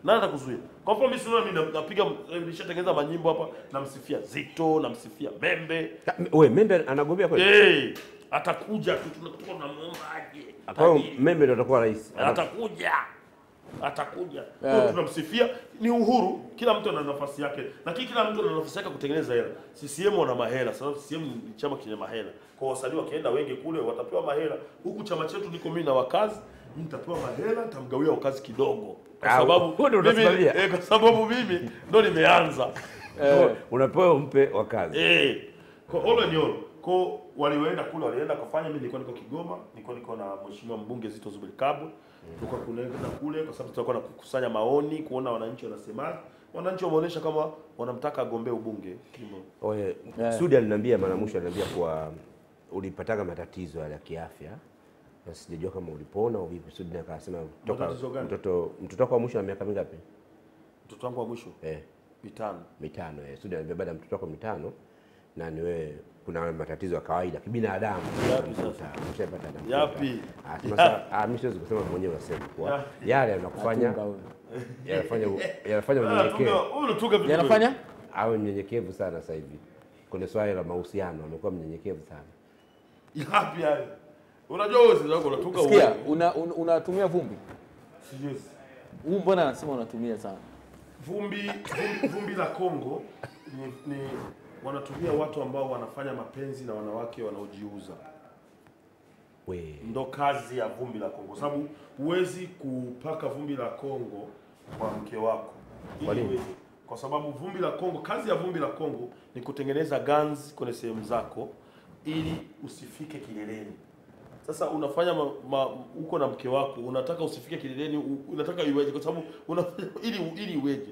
Speaker 2: Nani atakuzuia? Kwa mfano mimi sio mimi napiga, nishatengeneza manyimbo hapa, namsifia Zito, namsifia Membe.
Speaker 3: Wewe Membe anagombea kweli?
Speaker 2: Atakuja tu, tunamuomba aje.
Speaker 3: Kwa hiyo Membe ndo atakuwa rais. Atakuja. Kwa tunamsifia, ni uhuru, kila mtu ana nafasi yake. Lakini kila mtu ana nafasi yake kutengeneza hela. CCM wana mahela, sababu CCM ni chama chenye mahela. Kwa wasanii wakienda wengi kule watapewa mahela. Huku chama chetu niko mimi na wakazi, mimi nitapewa mahela, nitamgawia wakazi kidogo. Kwa sababu mimi ndo nimeanza. Unapewa umpe wakazi.
Speaker 2: Kwa all in all, kwa walienda kule, walienda kufanya, mimi niko Kigoma, niko na mheshimiwa mbunge Zito Zuberi Kabwe. Tulikuwa tunaenda kule kwa sababu tulikuwa kukusanya maoni, kuona wananchi wanasema. Wananchi wameonyesha kama wanamtaka agombee ubunge Kimo.
Speaker 3: Sudi aliniambia mara mwisho, aliniambia kwa ulipataga matatizo ya kiafya. Na sijajua kama ulipona au vipi. Sudi akasema mtoto wako wa mwisho ana miaka mingapi?
Speaker 2: Mtoto wangu wa mwisho? 5.
Speaker 3: Sudi ananiambia baada ya mtoto wako 5 na ni wewe kuna matatizo ya kawaida kibinadamu. Ushapata damu.
Speaker 2: Yapi?
Speaker 3: Mimi siwezi kusema mwenyewe, unasema kwa yale yanakufanya yanafanya unyenyekevu.
Speaker 1: Yanafanya
Speaker 3: awe mnyenyekevu sana sasa hivi. Kwenye swali la mahusiano amekuwa mnyenyekevu sana.
Speaker 2: Yapi yale? Unajua wewe sasa unatoka wewe.
Speaker 1: Sikia, unatumia vumbi?
Speaker 2: Sijui.
Speaker 1: Mbona anasema unatumia sana?
Speaker 2: Vumbi la Kongo ni wanatumia watu ambao wanafanya mapenzi na wanawake wanaojiuza. Ndo kazi ya vumbi la Kongo. Sababu huwezi kupaka vumbi la Kongo kwa mke wako. Kwa sababu vumbi la Kongo, kazi ya vumbi la Kongo ni kutengeneza guns kwenye sehemu zako ili usifike kileleni. Sasa unafanya uko na mke wako, unataka usifike kileleni, unataka iweje? Kwa sababu unafanya ili iweje?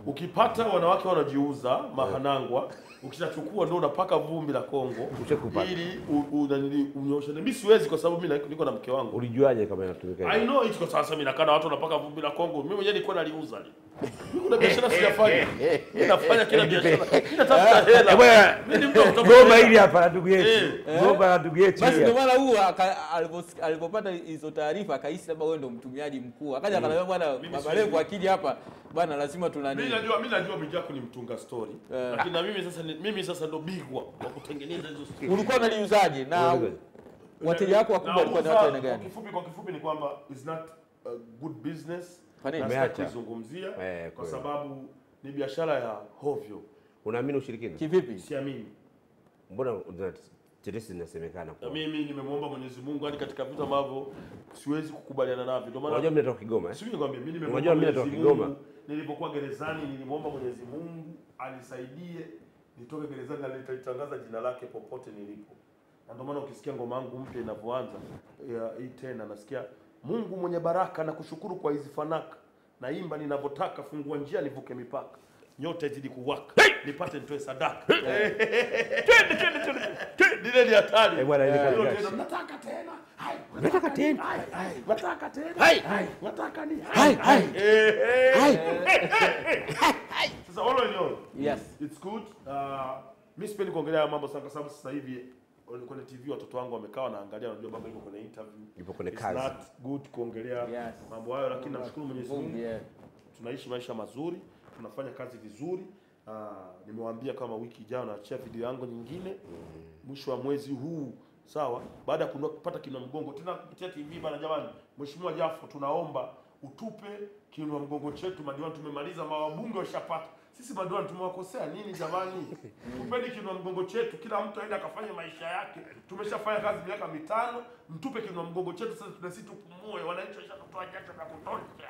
Speaker 2: Ukipata wanawake wanajiuza mahanangwa, ukishachukua ndio unapaka vumbi la Kongo ili unyoshe. Mimi siwezi kwa sababu mimi niko na mke wangu.
Speaker 3: Ulijuaje kama inatumika?
Speaker 2: I know it, kwa sasa mimi nakaa na watu wanapaka vumbi la Kongo. Mimi mwenyewe nilikuwa naliuza. Mimi kuna biashara sijafanya. Mimi nafanya kila biashara. Mimi natafuta hela. Mimi mtu
Speaker 3: goma hili hapa na ndugu yetu. Goma na ndugu yetu.
Speaker 1: Basi ndio maana huo alipopata hizo taarifa akahisi labda wewe ndio mtumiaji mkuu. Akaja akaniambia bwana Baba Levo akija hapa bwana lazima tunani.
Speaker 2: Mimi najua Mwijaku ni mtunga story. Lakini na mimi sasa ndo bigwa wa kutengeneza hizo story.
Speaker 1: Ulikuwa unaliuzaje na wateja wako wakubwa walikuwa ni watu aina gani?
Speaker 2: Kwa kifupi ni kwamba it's not a good business.
Speaker 3: Nimeacha
Speaker 2: kuzungumzia kwa sababu ni biashara ya hovyo.
Speaker 3: Unaamini ushirikina?
Speaker 1: Kivipi?
Speaker 2: Siamini.
Speaker 3: Mbona tetesi zinasemekana kwa?
Speaker 2: Mimi nimemwomba Mwenyezi Mungu hadi katika vitu ambavyo siwezi kukubaliana navyo. Ndio maana
Speaker 3: unajua mimi natoka Kigoma.
Speaker 2: Sio nikwambia mimi
Speaker 3: nimemwomba Mwenyezi Mungu.
Speaker 2: Nilipokuwa gerezani nilimwomba Mwenyezi Mungu anisaidie nitoke gerezani na nitaitangaza jina lake popote nilipo. Na ndio maana ukisikia ngoma yangu mpya inapoanza hii tena nasikia Mungu mwenye baraka na kushukuru kwa hizi fanaka. Naimba ninavyotaka, fungua njia nivuke mipaka. Nyota izidi kuwaka. Nipate nitoe sadaka. Twende ni hatari.
Speaker 3: Bwana ile
Speaker 2: nataka tena.
Speaker 3: Nataka tena.
Speaker 2: Nataka tena. Nataka ni. Sasa all in all.
Speaker 1: Yes.
Speaker 2: It's good. Mimi sipendi kuongelea mambo sana kwa sababu sasa hivi kwenye TV watoto wangu wamekaa wanaangalia, wanajua baba yuko kwenye interview.
Speaker 3: Yupo kwenye kazi.
Speaker 2: It's not good kuongelea mambo hayo, lakini namshukuru Mwenyezi Mungu. Tunaishi maisha mazuri, tunafanya kazi vizuri. Nimewaambia kama wiki ijayo naachia video yangu nyingine mwisho wa mwezi huu, sawa? Baada ya kupata kinua mgongo tena kupitia TV bana. Jamani, Mheshimiwa Jafo, tunaomba utupe kinua mgongo chetu. Madiwani tumemaliza, mawabunge washapata. Sisi madiwani tumewakosea nini jamani? Tupeni kinua mgongo chetu, kila mtu aende akafanye maisha yake. Tumeshafanya kazi miaka 5, mtupe kinua mgongo chetu sasa, tunasi tupumue. Wananchi washatoa jasho la kutosha.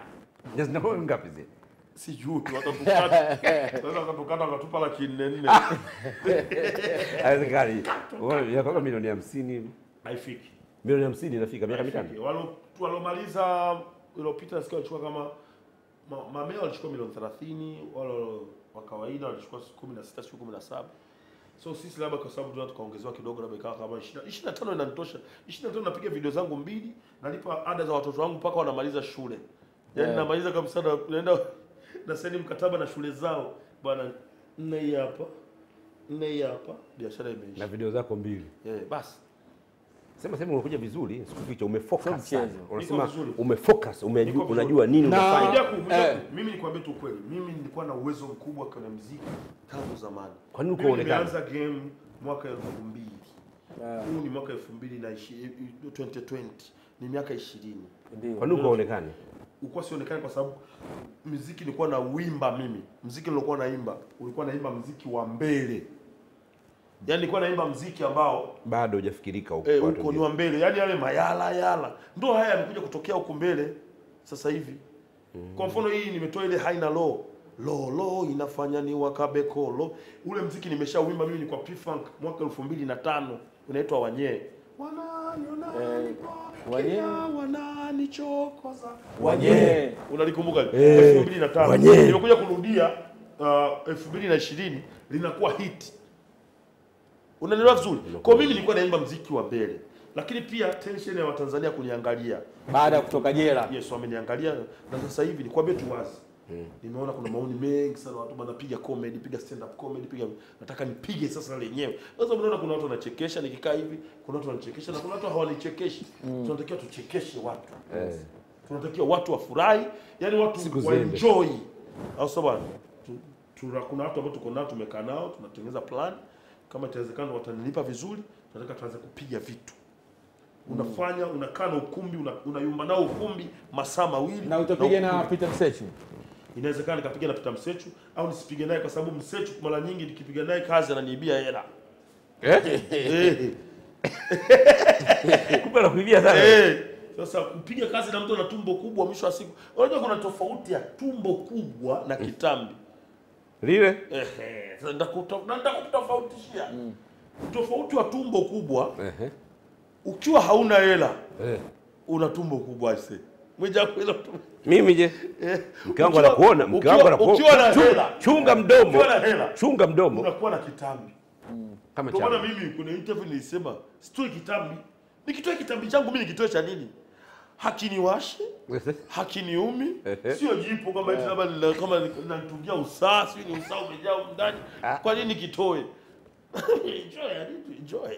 Speaker 3: Jazna kwa ngapi zile?
Speaker 2: Sijui watatukata. Sasa watatukata wakatupa 400.
Speaker 3: Haiwezekani. Wewe yako milioni 50 hivi.
Speaker 2: Haifiki.
Speaker 3: Milioni 50 inafika miaka 5.
Speaker 2: Walomaliza iliyopita nasikia walichukua kama mamea walichukua milioni 30, wa kawaida walichukua 16 siku 17. So sisi labda kwa sababu tunataka tukaongezewa kidogo, labda ikawa kama 25 inanitosha. 25 napiga video zangu 2, nalipa ada za watoto wangu mpaka wanamaliza shule. Yaani namaliza kabisa, naenda na saini mkataba na shule zao. Bwana 4 hapa. 4 hapa, biashara imeisha.
Speaker 3: Na video zako 2.
Speaker 2: Basi.
Speaker 3: Sema umekuja vizuri, sikuficha, umefocus sana.
Speaker 2: Unasema
Speaker 3: umefocus, unajua nini unafanya.
Speaker 2: Mimi nikwambia tu kweli, mimi nilikuwa na uwezo mkubwa kwenye muziki tangu zamani.
Speaker 3: Kwa nini ukaonekana?
Speaker 2: Nilianza game mwaka 2000. Huu ni mwaka 2020. Ni miaka 20.
Speaker 3: Ndio. Kwa nini ukaonekana?
Speaker 2: Ulikuwa sionekane kwa sababu muziki nilikuwa na uimba mimi. Muziki nilikuwa naimba, ulikuwa naimba muziki wa mbele. Yaani nilikuwa naimba muziki ambao
Speaker 3: bado hujafikirika huko.
Speaker 2: Huko ni wa mbele. Yaani yale mayala. Ndio haya yamekuja kutokea huko mbele sasa hivi. Kwa mfano hii nimetoa ile high na low. Low inafanya ni wakabekolo. Ule muziki nimeshauimba mimi ni kwa P-Funk mwaka 2005. Unaitwa Wanyee. Wananichokoza. Wanyee. Unalikumbuka? 2005. Nimekuja kurudia 2020 linakuwa hit. Unanielewa vizuri? Kwa mimi nilikuwa naimba muziki wa mbele. Lakini pia tension ya Watanzania kuniangalia
Speaker 1: baada ya kutoka jela.
Speaker 2: Yes, wameniangalia na sasa hivi nikwambie tu wazi. Nimeona kuna maoni mengi sana, watu wanapiga comedy, piga stand up comedy, nataka nipige sasa lenyewe. Sasa unaona kuna watu wanachekesha nikikaa hivi, kuna watu wanachekesha na kuna watu hawanichekeshi. Tunatakiwa tuchekeshe watu. Tunatakiwa watu wafurahi, yani watu enjoy. Au sababu kuna watu ambao tuko nao, tumekaa nao, tunatengeneza plan. Kama itawezekana watanilipa vizuri, tunataka tuanze kupiga vitu. Unafanya, unakaa na ukumbi, unayumba nao ukumbi masaa 2
Speaker 1: na utapige na Peter Msechu.
Speaker 2: Inawezekana nikapiga na Peter Msechu au nisipige naye kwa sababu Msechu mara nyingi nikipiga naye kazi ananiibia hela.
Speaker 3: Kumbe anakuibia sana.
Speaker 2: Sasa kupiga kazi na mtu ana tumbo kubwa mwisho wa siku. Unajua kuna tofauti ya tumbo kubwa na kitambi.
Speaker 3: Lile?
Speaker 2: Sasa nitakutofautishia. Tofauti wa tumbo kubwa. Ukiwa hauna hela. Una tumbo kubwa aise. Mmoja kwenda
Speaker 3: mimi je? Mke wangu anakuona, mke wangu anakuona.
Speaker 2: Ukiwa na hela,
Speaker 3: chunga mdomo.
Speaker 2: Ukiwa na hela,
Speaker 3: chunga mdomo.
Speaker 2: Unakuwa na kitambi.
Speaker 3: Kama chama.
Speaker 2: Kwa maana mimi kuna interview nilisema, sitoi kitambi. Nikitoa kitambi changu mimi nikitoa cha nini? Hakiniwashi, hakiniumi, sio jipo kama eti labda kama ninatungia usaa, sio ni usaa umejaa ndani. Kwa nini kitoe? Enjoy.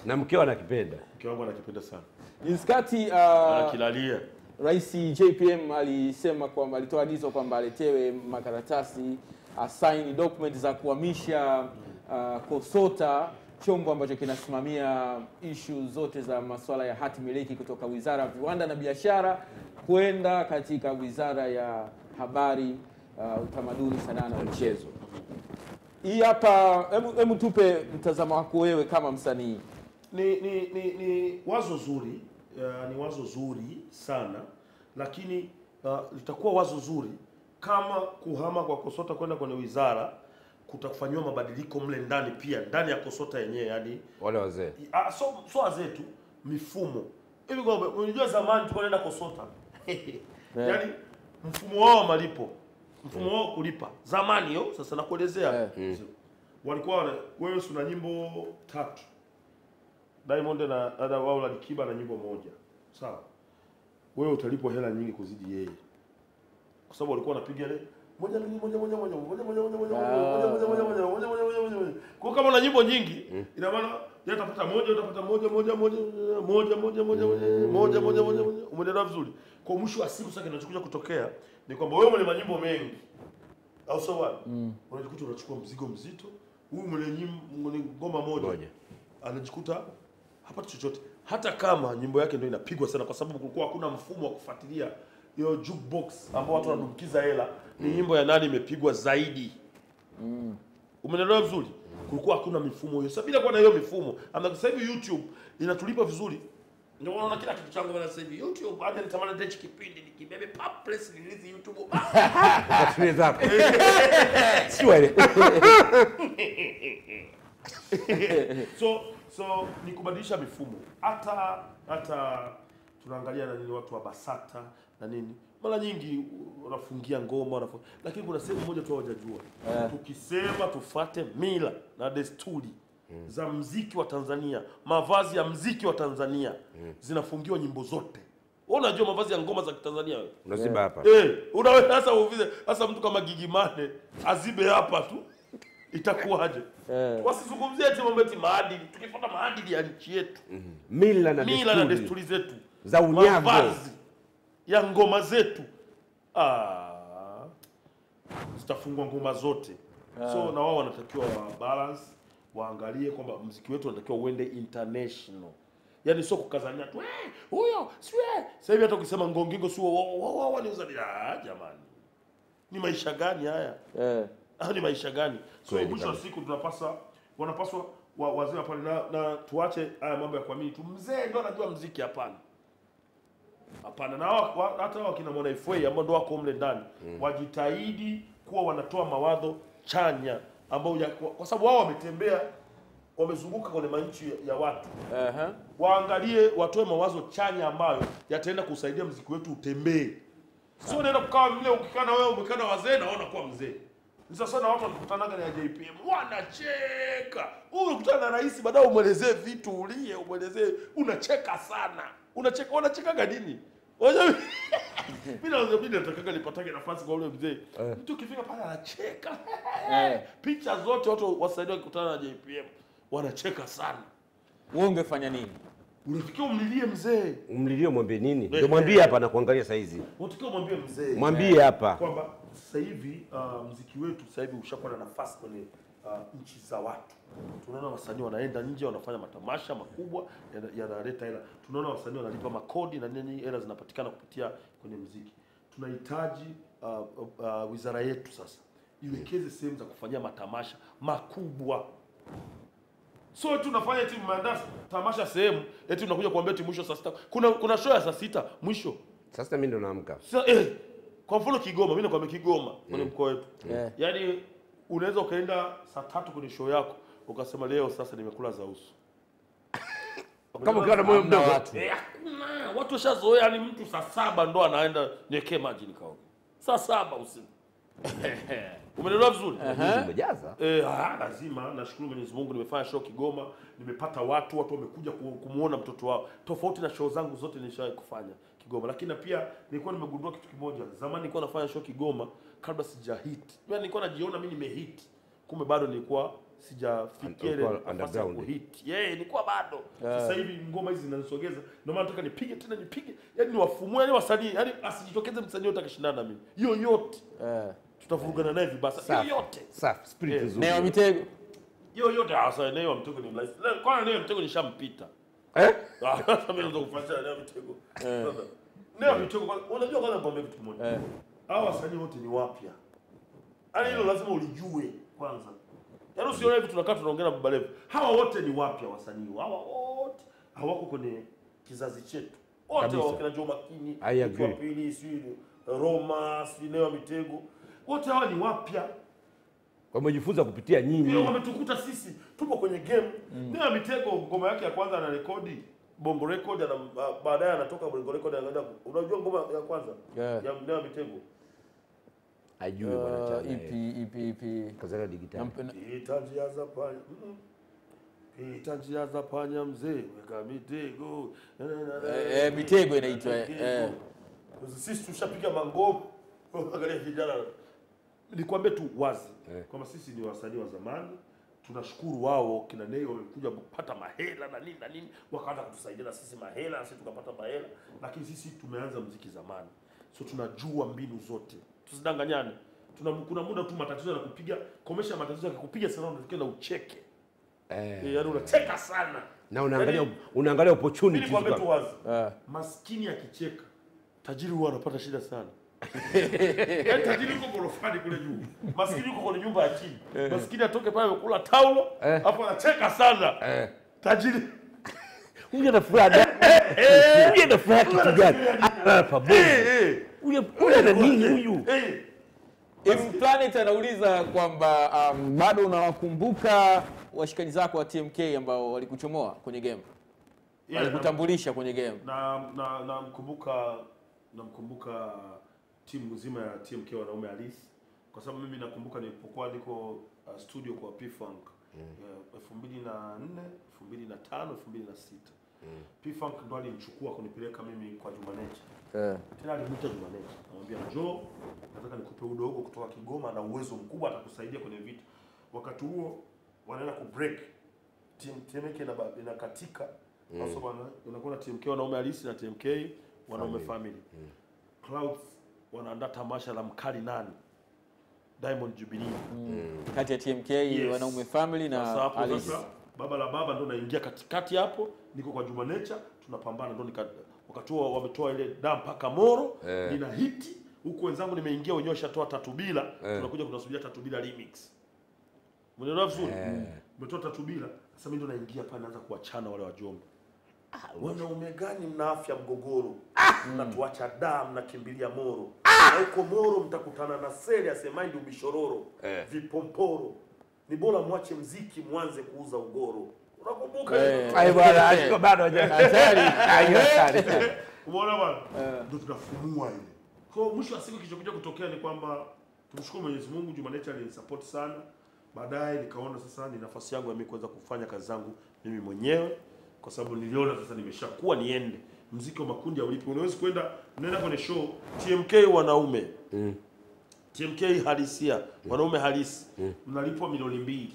Speaker 3: Na mkeo anakipenda.
Speaker 2: Mke wangu anakipenda sana.
Speaker 1: Inskati
Speaker 2: anakilalia.
Speaker 1: Rais JPM alisema kwamba alitoa agizo kwamba aletewe makaratasi assign document za kuhamisha KOSOTA, chombo ambacho kinasimamia issue zote za masuala ya hati miliki kutoka Wizara ya Viwanda na Biashara kwenda katika Wizara ya Habari, Utamaduni, Sanaa na Michezo. Hii hapa, hebu tupe mtazamo wako wewe kama msanii.
Speaker 2: Ni wazo zuri, ni wazo zuri sana, lakini litakuwa wazo zuri kama kuhama kwa KOSOTA kwenda kwenye wizara kutafanywa mabadiliko mle ndani pia, ndani ya KOSOTA yenyewe, yani
Speaker 3: wale wazee.
Speaker 2: So wazee tu, mifumo. Hivi kwa unajua zamani tulikuwa tunaenda KOSOTA. Yani mfumo wao wa malipo, mfumo wao kulipa. Zamani hiyo, sasa nakuelezea. Walikuwa wewe una nyimbo 3. Diamond na wao la Kiba na nyimbo 1. Sawa. Wewe utalipwa hela nyingi kuzidi yeye. Kwa sababu walikuwa wanapiga ile moja. Kwa kama una nyimbo nyingi, ina maana yeye atapata moja, utapata moja. Umeelewa vizuri? Kwa mwisho wa siku sasa kinachokuja kutokea ni kwamba wewe mwenye nyimbo mengi au sawa, unajikuta unachukua mzigo mzito. Huyu mwenye ngoma moja anajikuta hapati chochote, hata kama nyimbo yake ndio inapigwa sana, kwa sababu kulikuwa hakuna mfumo wa kufuatilia hiyo jukebox ambao watu wanadumkiza hela ni nyimbo ya nani imepigwa zaidi. Umeelewa vizuri? Kulikuwa hakuna mifumo hiyo. Sasa bila kuwa na hiyo mifumo, ama sasa hivi YouTube inatulipa vizuri. Ndio unaona kila kitu changu bana sasa hivi YouTube hata nitamani ndio kipindi nikibebe pop press release YouTube.
Speaker 3: Kwa zako. Sio ile.
Speaker 2: So ni kubadilisha mifumo. Hata tunaangalia na nini watu wa BASATA na nini Mara nyingi wanafungia ngoma lakini kuna sehemu moja tu hawajajua. Tukisema tufuate mila na desturi za mziki wa Tanzania, mavazi ya mziki wa Tanzania zinafungiwa nyimbo zote. Wewe unajua mavazi ya ngoma za Tanzania wewe?
Speaker 3: Unaziba hapa.
Speaker 2: Unaweza sasa uvize sasa mtu kama Gigy Money azibe hapa tu. Itakuwaje? Wasizungumzie eti mambo eti maadili. Tukifuata maadili ya nchi yetu.
Speaker 3: Mila na
Speaker 2: desturi zetu
Speaker 3: za unyago.
Speaker 2: Mavazi ya ngoma zetu. Zitafungwa ngoma zote. So na wao wanatakiwa balance, waangalie kwamba muziki wetu unatakiwa uende international. Yaani sio kukazania tu huyo siwe. Sasa hivi hata ukisema ngongingo sio wao waliuza jamani. Ni maisha gani haya? Ni maisha gani? So mwisho wa siku wanapaswa wazee pale na tuache haya mambo ya kuamini tu mzee ndio anajua muziki. Hapana, na hata wakina Mwana FA ambao ndio wako mle ndani wajitahidi kuwa wanatoa mawazo chanya ambao kwa sababu wao wametembea, wamezunguka kwenye manchi ya watu. Waangalie, watoe mawazo chanya ambayo yataenda kusaidia muziki wetu utembee. Sio unaenda kukaa mle ukikana wewe umekana wazee naona kuwa mzee. Sasa na watu wakikutanaga na JPM wanacheka. Ukutana na rais baadaye umuelezee vitu umuelezee unacheka sana. Wanachekaga nini? Mimi nataka nipatake nafasi kwa ule mzee. Mtu ukifika pale anacheka. Picha zote watu wasaidia wakikutana na JPM wanacheka sana.
Speaker 1: Wewe ungefanya nini?
Speaker 2: Unafikia umlilie mzee.
Speaker 3: Umlilie mwambie nini? Ndio mwambie hapa na kuangalia saa hizi.
Speaker 2: Unatakiwa mwambie mzee.
Speaker 3: Mwambie hapa
Speaker 2: kwamba sasa hivi muziki wetu sasa hivi ushakuwa na nafasi kwenye nchi za watu. Tunaona wasanii wanaenda nje wanafanya matamasha makubwa yanaleta hela. Tunaona wasanii wanalipa makodi na nini, hela zinapatikana kupitia kwenye muziki. Tunahitaji wizara yetu sasa iwekeze sehemu za kufanyia matamasha makubwa. So tunafanya timu mwandazi tamasha sehemu eti unakuja kuambia timu mwisho saa 6. Kuna show ya saa 6 mwisho.
Speaker 3: Sasa mimi ndo naamka.
Speaker 2: Kwa mfano Kigoma, mimi nakwambia Kigoma kwenye mkoa wetu. Yaani unaweza ukaenda saa 3 kwenye show yako ukasema leo sasa nimekula za uso.
Speaker 3: Kama ukiwa na moyo mdogo
Speaker 2: watu washazoea, yani mtu saa 7 ndo anaenda niwekee maji nikaoge. Saa 7 usiku. Umeelewa vizuri?
Speaker 3: Umejaza?
Speaker 2: Lazima nashukuru Mwenyezi Mungu nimefanya show Kigoma, nimepata watu wamekuja kumuona mtoto wao. Tofauti na show zangu zote nilishawahi kufanya Kigoma. Lakini pia nilikuwa nimegundua kitu kimoja. Zamani nilikuwa nafanya show Kigoma kabla sijahit. Yaani nilikuwa najiona mimi nimehit. Kumbe bado nilikuwa sijafikia ile nafasi ya kuhit. Nilikuwa bado. Sasa hivi ngoma hizi zinanisogeza. Ndio maana nataka nipige tena nipige. Yaani niwafumue yani wasanii, yani asijitokeze msanii yote akishindana na mimi. Yoyote. Tutavurugana naye vibasa. Yoyote.
Speaker 3: Safi, spirit nzuri.
Speaker 1: Neo Mitego.
Speaker 2: Yoyote sasa Neo Mitego ni mlaisi. Kwa Neo Mitego nishampita. Sasa mimi ndo kufuatia Neo Mitego. Neo Mitego unajua kwanza ngombe kitu kimoja. Hao wasanii wote ni wapya. Yaani hilo lazima ulijue kwanza. Yaani usione hivi tunakaa tunaongea na Baba Levo. Hawa wote ni wapya wasanii. Hawa wote hawako kwenye kizazi chetu. Wote wakina Joe Makini, kwa pili si Roma, si Neo Mitego. Wote hawa ni wapya.
Speaker 3: Wamejifunza kupitia nyinyi.
Speaker 2: Wametukuta sisi tupo kwenye game. Neo Mitego ngoma yake ya kwanza ana rekodi Bongo Record, baadaye anatoka Bongo Record anaenda. Unajua ngoma ya kwanza ya Neo Mitego?
Speaker 3: Ajui bwana cha
Speaker 1: EP
Speaker 3: Kazala Digitali.
Speaker 2: Itanjia za panya mzee weka mitego.
Speaker 1: Mitego inaitwa.
Speaker 2: Sisi tushapiga mangoma. Angalia vijana. Nikwambie tu wazi kwamba sisi ni wasanii wa zamani. Tunashukuru wao kina Neo wamekuja kupata mahela na nini wakaanza kutusaidia na sisi mahela na sisi tukapata mahela, lakini sisi tumeanza muziki zamani. So tunajua mbinu zote. Tusidanganyane. Kuna muda tu matatizo yanakupiga, komesha matatizo yakikupiga sana unatokea na ucheke. Yaani unacheka sana.
Speaker 3: Na unaangalia opportunity.
Speaker 2: Mimi nikwambia tu wazi. Maskini akicheka, tajiri huwa anapata shida sana. Yaani tajiri yuko gorofani kule juu. Maskini yuko kwenye nyumba ya chini. Maskini atoke pale amekula taulo, hapo anacheka sana. Tajiri
Speaker 3: Unja na furaha. Unja na furaha kitu gani? Hapa boy. Unja na nini huyu?
Speaker 1: Planet anauliza kwamba bado unawakumbuka washikaji zako wa TMK ambao walikuchomoa kwenye game. Walikutambulisha kwenye game.
Speaker 2: Namkumbuka timu nzima ya TMK wanaume halisi, kwa sababu mimi nakumbuka nilipokuwa niko studio kwa P-Funk 2004, 2005, 2006. P-Funk ndo alinichukua kunipeleka mimi kwa Juma Nature. Tena alimwita Juma Nature, anamwambia njoo, nataka nikupe udogo kutoka Kigoma na uwezo mkubwa, atakusaidia kwenye vitu. Wakati huo wanaenda ku break TMK inakatika. Sasa bwana unakuwa na TMK wanaume halisi na TMK wanaume family. Clouds wanaandaa tamasha la Mkali Nani, Diamond Jubilee.
Speaker 1: Kati ya TMK wanaume family na halisi.
Speaker 2: Sasa baba la baba ndo naingia katikati hapo, niko kwa Juma Nature, tunapambana ndo wakati huo wametoa ile damu mpaka Moro, nina hiti huko, wenzangu nimeingia wenyewe shatoa Tatu Bila, tunakuja kunasubiria Tatu Bila remix. Mnaelewa vizuri? Umetoa Tatu Bila, sasa mimi ndo naingia pale naanza kuachana wale wajomba. Wanaume gani mna afya mgogoro? Mnatuacha damu mnakimbilia Moro. Na huko Moro mtakutana na seli asemaye ndio bishororo, vipomporo. Ni bora mwache mziki mwanze kuuza ugoro. Unakumbuka hiyo?
Speaker 3: Ai bwana, ashiko bado hatari.
Speaker 2: Umeona bwana? Ndio tunafumua ile. Kwa mwisho wa siku kilichokuja kutokea ni kwamba tumshukuru Mwenyezi Mungu, Juma Nature alinisupport sana. Baadaye nikaona sasa ni nafasi yangu ya mimi kuweza kufanya kazi zangu mimi mwenyewe, kwa sababu niliona sasa nimeshakuwa niende. Muziki wa makundi haulipi. Unaweza unaenda kwenye show TMK wanaume. TMK halisia, wanaume halisi. Mnalipwa milioni 2.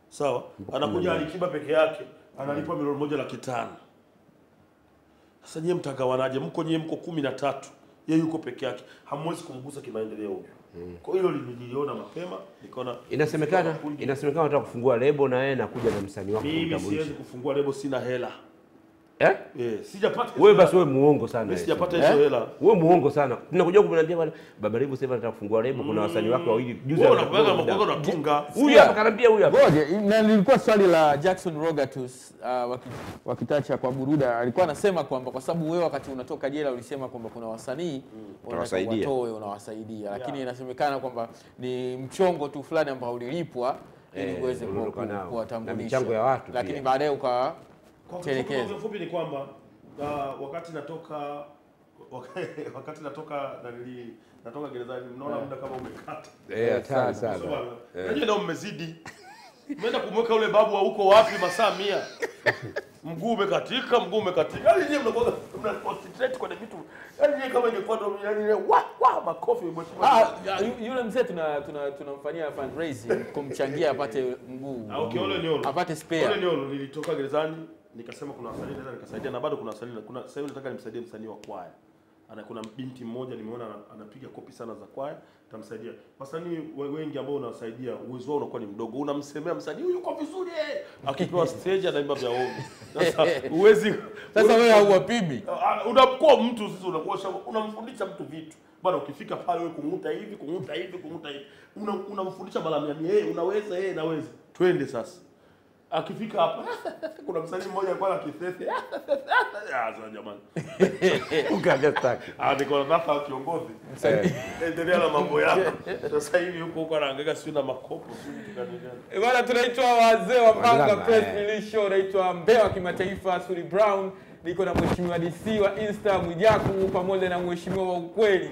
Speaker 2: Sawa? Anakuja Alikiba peke yake, analipwa milioni 1.5. Sasa nyie mtagawanaje? Mko 13. Yeye yuko peke yake. Hamwezi kumgusa kimaendeleo huyo. Kwa hiyo niliona mapema, nikaona
Speaker 3: inasemekana unataka kufungua lebo na yeye na kuja na msanii wako
Speaker 2: kumtambulisha. Mimi siwezi kufungua lebo, sina hela. Sijapata.
Speaker 3: Wewe basi wewe muongo sana.
Speaker 2: Mimi sijapata hizo hela.
Speaker 3: Wewe muongo sana. Tunakuja kumwambia bwana Baba Levo sasa anataka kufungua lebo, kuna wasanii wake wawili juzi
Speaker 2: unatunga.
Speaker 3: Huyu hapa karibia huyu hapa.
Speaker 1: Ngoja, na nilikuwa swali la Jackson Rogatus wakitacha kwa Buruda, alikuwa anasema kwamba kwa sababu wewe wakati unatoka jela ulisema kwamba kuna wasanii unawasaidia, lakini inasemekana kwamba ni mchongo tu fulani ambao ulilipwa ili uweze kuwatambulisha
Speaker 3: michango ya watu,
Speaker 1: lakini baadaye telekeza.
Speaker 2: Kwa ufupi ni kwamba wakati natoka gerezani, mnaona muda kama umekata.
Speaker 3: Hatari sana.
Speaker 2: Yaani ndio mmezidi. Umeenda kumweka ule babu wa huko wapi masaa 100. Mguu umekatika. Yaani nyinyi mna concentrate kwenye vitu. Yaani nyinyi kama ingekuwa ndo makofi mheshimiwa.
Speaker 1: Yule mzee tunamfanyia fundraising kumchangia apate mguu.
Speaker 2: Okay, ole
Speaker 1: apate spare.
Speaker 2: Ole nilitoka gerezani nikasema kuna wasanii naweza nikasaidia, na bado kuna wasanii, sasa hivi nataka nimsaidie msanii wa kwaya. Kuna binti mmoja nimeona anapiga kopi sana za kwaya, tamsaidia. Wasanii wengi ambao unawasaidia uwezo wao unakuwa ni mdogo. Unamsemea msanii huyu yuko vizuri akipewa stage anaimba vya ovyo. Sasa uwezi
Speaker 1: wewe hauwapimi.
Speaker 2: Unakuwa mtu sisi unamfundisha mtu vitu. Bwana ukifika pale wewe kumuta hivi. Unamfundisha mara 100, unaweza naweza. Twende sasa. Akifika hapa kuna msanii mmoja alikuwa akithesi. Sasa jamani.
Speaker 3: Ukagastaki.
Speaker 2: Niko na kiongozi. Endelea na mambo yako. Sasa hivi huko anaangaika sio na makopo sio
Speaker 1: bwana, tunaitwa wazee wa Mbanga Press Release Show, naitwa Mbewa Kimataifa Suri Brown. Niko na mheshimiwa DC wa Insta Mwijaku pamoja na mheshimiwa wa ukweli,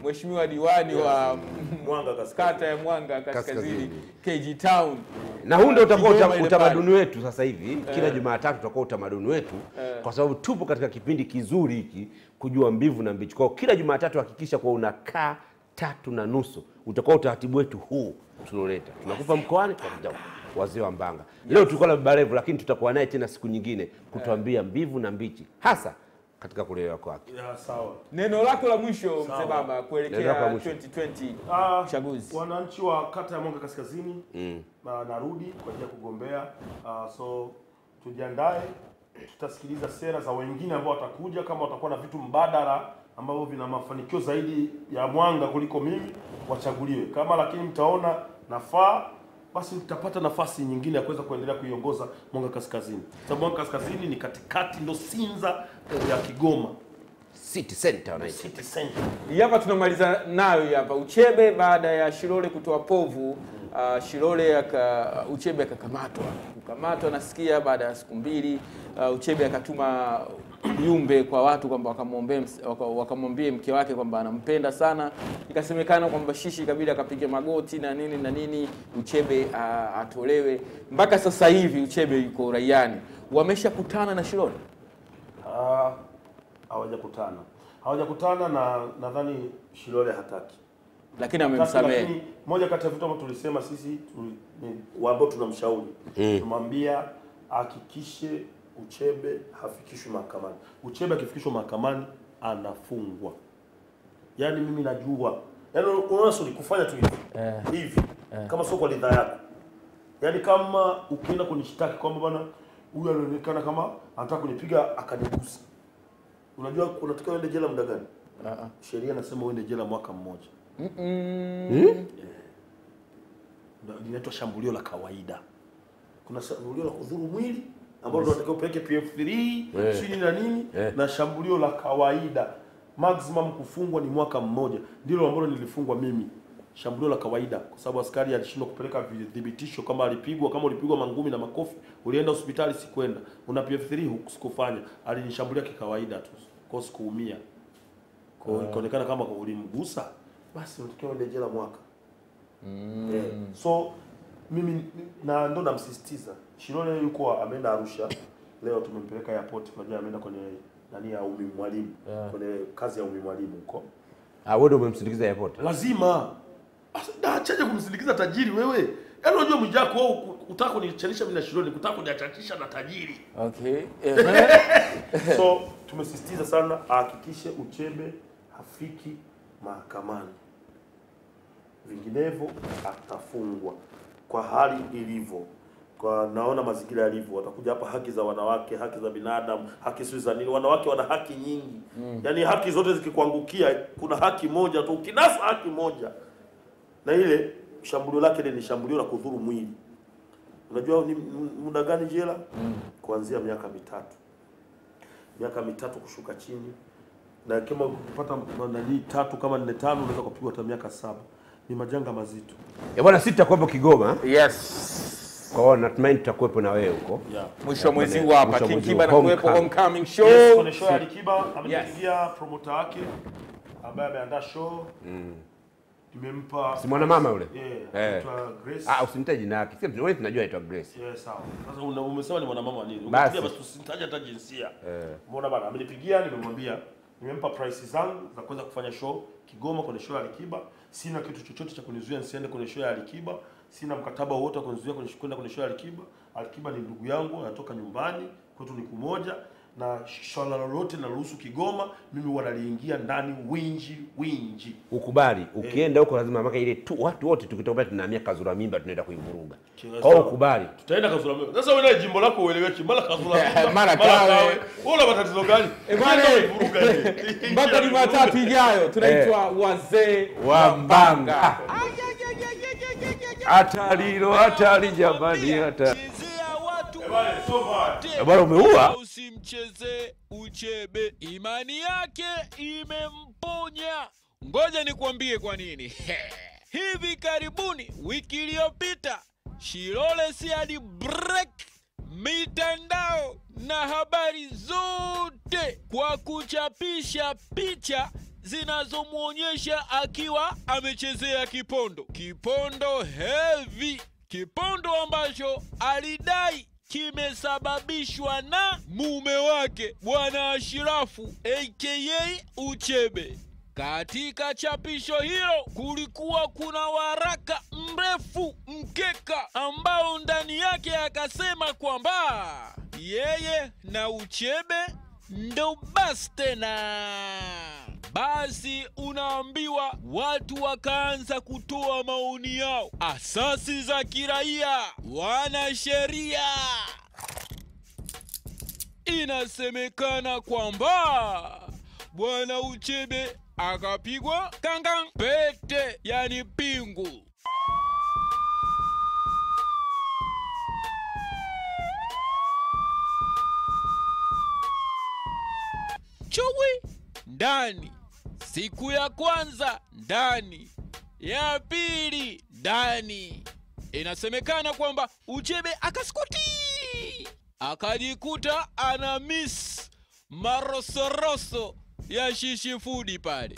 Speaker 1: mheshimiwa diwani wa
Speaker 2: Mwanga Kaskazini,
Speaker 1: kata ya Mwanga Kaskazini, KG Town.
Speaker 3: Na huu ndio utakuwa utamaduni wetu sasa hivi. Kila Jumatatu tutakuwa utamaduni wetu kwa sababu tupo katika kipindi kizuri hiki kujua mbivu na mbichi. Kwa kila Jumatatu hakikisha kwa unakaa 3:30 utakuwa utaratibu wetu huu tuloleta. Tunakupa mkoani kwa wazee wa Mbanga. Leo tulikuwa na Baba Levo, lakini tutakuwa naye tena siku nyingine kutuambia mbivu na mbichi hasa katika kulelewa kwake.
Speaker 2: Sawa.
Speaker 1: Neno lako la mwisho mzee baba kuelekea 2020 uchaguzi.
Speaker 2: Wananchi wa kata ya Mwanga Kaskazini narudi kwa ajili ya kugombea. So tujiandae, tutasikiliza sera za wengine ambao watakuja, kama watakuwa na vitu mbadala ambavyo vina mafanikio zaidi ya Mwanga kuliko mimi wachaguliwe. Kama lakini mtaona nafaa, basi tutapata nafasi nyingine ya kuweza kuendelea kuiongoza Mwanga Kaskazini. Sababu Mwanga Kaskazini ni katikati, ndo Sinza ya Kigoma.
Speaker 3: City Center wanaita.
Speaker 2: City Center.
Speaker 1: Hapa tunamaliza nayo hapa. Uchebe baada ya Shilole kutoa povu, Uchebe akakamatwa. Kukamatwa nasikia baada ya siku 2, Uchebe akatuma jumbe kwa watu kwamba wakamwambie mke wake kwamba anampenda sana. Ikasemekana kwamba Shishi kabidi akapiga magoti na nini Uchebe atolewe. Mpaka sasa hivi Uchebe yuko uraiani. Wameshakutana na Shilole?
Speaker 2: Hawajakutana na nadhani Shilole hataki.
Speaker 1: Lakini amemsamehe.
Speaker 2: Lakini moja kati ya vitu ambavyo tulisema sisi ambao tunamshauri, tumwambia hakikishe Uchebe hafikishwi mahakamani. Uchebe akifikishwa mahakamani anafungwa. Yaani mimi najua. Yaani unaona sio kufanya tu hivi. Kama sio kwa ridhaa yako. Yaani kama ukienda kunishtaki kwamba bwana huyu anaonekana kama anataka kunipiga akanigusa. Unajua unataka uende jela muda gani? Sheria inasema uende jela mwaka mmoja. Linaitwa shambulio la kawaida. Kuna shambulio la kudhuru mwili ambalo tunatakiwa upeleke PF3 chini na nini na shambulio la kawaida maximum kufungwa ni mwaka mmoja. Ndilo ambalo nilifungwa mimi. Shambulio la kawaida kwa sababu askari alishindwa kupeleka vidhibitisho kama alipigwa, kama ulipigwa mangumi na makofi, ulienda hospitali sikwenda. Una PF3 husikufanya. Alinishambulia kikawaida tu. Kwa sikuumia. Kwa ikaonekana kama ulimgusa, basi unatakiwa uende jela mwaka. So mimi na ndo namsisitiza Shilole yuko ameenda Arusha leo, tumempeleka airport kwa ajili ameenda kwenye nani ya Umi Mwalimu, kwenye kazi ya Umi Mwalimu huko.
Speaker 3: Wewe ndio umemsindikiza airport? Lazima.
Speaker 2: Achaje kumsindikiza tajiri wewe? Yaani unajua Mwijaku wewe utaka kunichanisha mimi na Shilole, kutaka kuniachanisha na tajiri.
Speaker 1: Okay.
Speaker 2: So tumesisitiza sana ahakikishe Uchebe hafiki mahakamani. Vinginevyo atafungwa kwa hali ilivyo. Kwa naona mazingira yalivyo, watakuja hapa haki za wanawake, haki za binadamu, haki sio za nini. Wanawake wana haki nyingi. Yaani haki zote zikikuangukia kuna haki moja tu, ukinasa haki moja. Na ile shambulio lake ni shambulio la kudhuru mwili. Unajua ni muda gani jela? Kuanzia miaka 3. Miaka 3 kushuka chini. Na kama ukipata nani 3 kama 4 5 unaweza kupigwa hata miaka 7. Ni majanga mazito.
Speaker 3: Bwana sisi tutakuwepo Kigoma.
Speaker 1: Yes.
Speaker 3: Kwa hiyo natumaini tutakuwepo na wewe huko.
Speaker 1: Mwisho wa mwezi huu hapa Kiba na kuwepo homecoming show.
Speaker 2: Yes, kuna show ya Kiba amepigia promoter wake ambaye ameandaa show. Nimempa
Speaker 3: si mwana mama yule?
Speaker 2: Grace.
Speaker 3: Usinitaje jina lake. Sisi wewe tunajua aitwa Grace.
Speaker 2: Sawa. Sasa umesema ni mwana mama nini? Umenipigia basi usitaje hata jinsia. Umeona bana, amenipigia nimemwambia nimempa price zangu za kuweza kufanya show Kigoma kwenye show ya Kiba. Sina kitu chochote cha kunizuia nisiende kwenye show ya Kiba. Sina mkataba wowote wa kunizuia kwenda kwenye show ya Kiba. Kiba ni ndugu yangu, anatoka nyumbani, kwetu ni kumoja. Na swala lolote na ruhusu Kigoma, mimi wanaliingia ndani winji.
Speaker 3: Ukubali, ukienda huko lazima maka ile tu watu wote tukitoka tunahamia Kazura Mimba tunaenda kuivuruga. Kwa hiyo ukubali.
Speaker 2: Tutaenda Kazura Mimba. Sasa wewe jimbo lako ueleweki, mara Kazura Mimba. Mara Kawe. Una matatizo gani?
Speaker 1: Bwana ivuruga ile. Mpaka Jumatatu ijayo tunaitwa Wazee wa Mbanga.
Speaker 3: Hatari jamani hata. Bwana umeua?
Speaker 4: Usimcheze Uchebe, imani yake imemponya. Ngoja nikwambie kwa nini. Hivi karibuni wiki iliyopita Shilole si break mitandao na habari zote kwa kuchapisha picha zinazomuonyesha akiwa amechezea kipondo heavy, kipondo ambacho alidai kimesababishwa na mume wake Bwana Ashirafu aka Uchebe. Katika chapisho hilo kulikuwa kuna waraka mrefu mkeka ambao ndani yake akasema kwamba yeye na Uchebe ndo basi tena. Basi unaambiwa watu wakaanza kutoa maoni yao, asasi za kiraia, wanasheria. Inasemekana kwamba Bwana Uchebe akapigwa kangang pete, yani pingu. Chui ndani. Siku ya kwanza ndani, ya pili ndani. Inasemekana kwamba Uchebe akaskuti, akajikuta ana miss marosoroso ya Shishi Food pale.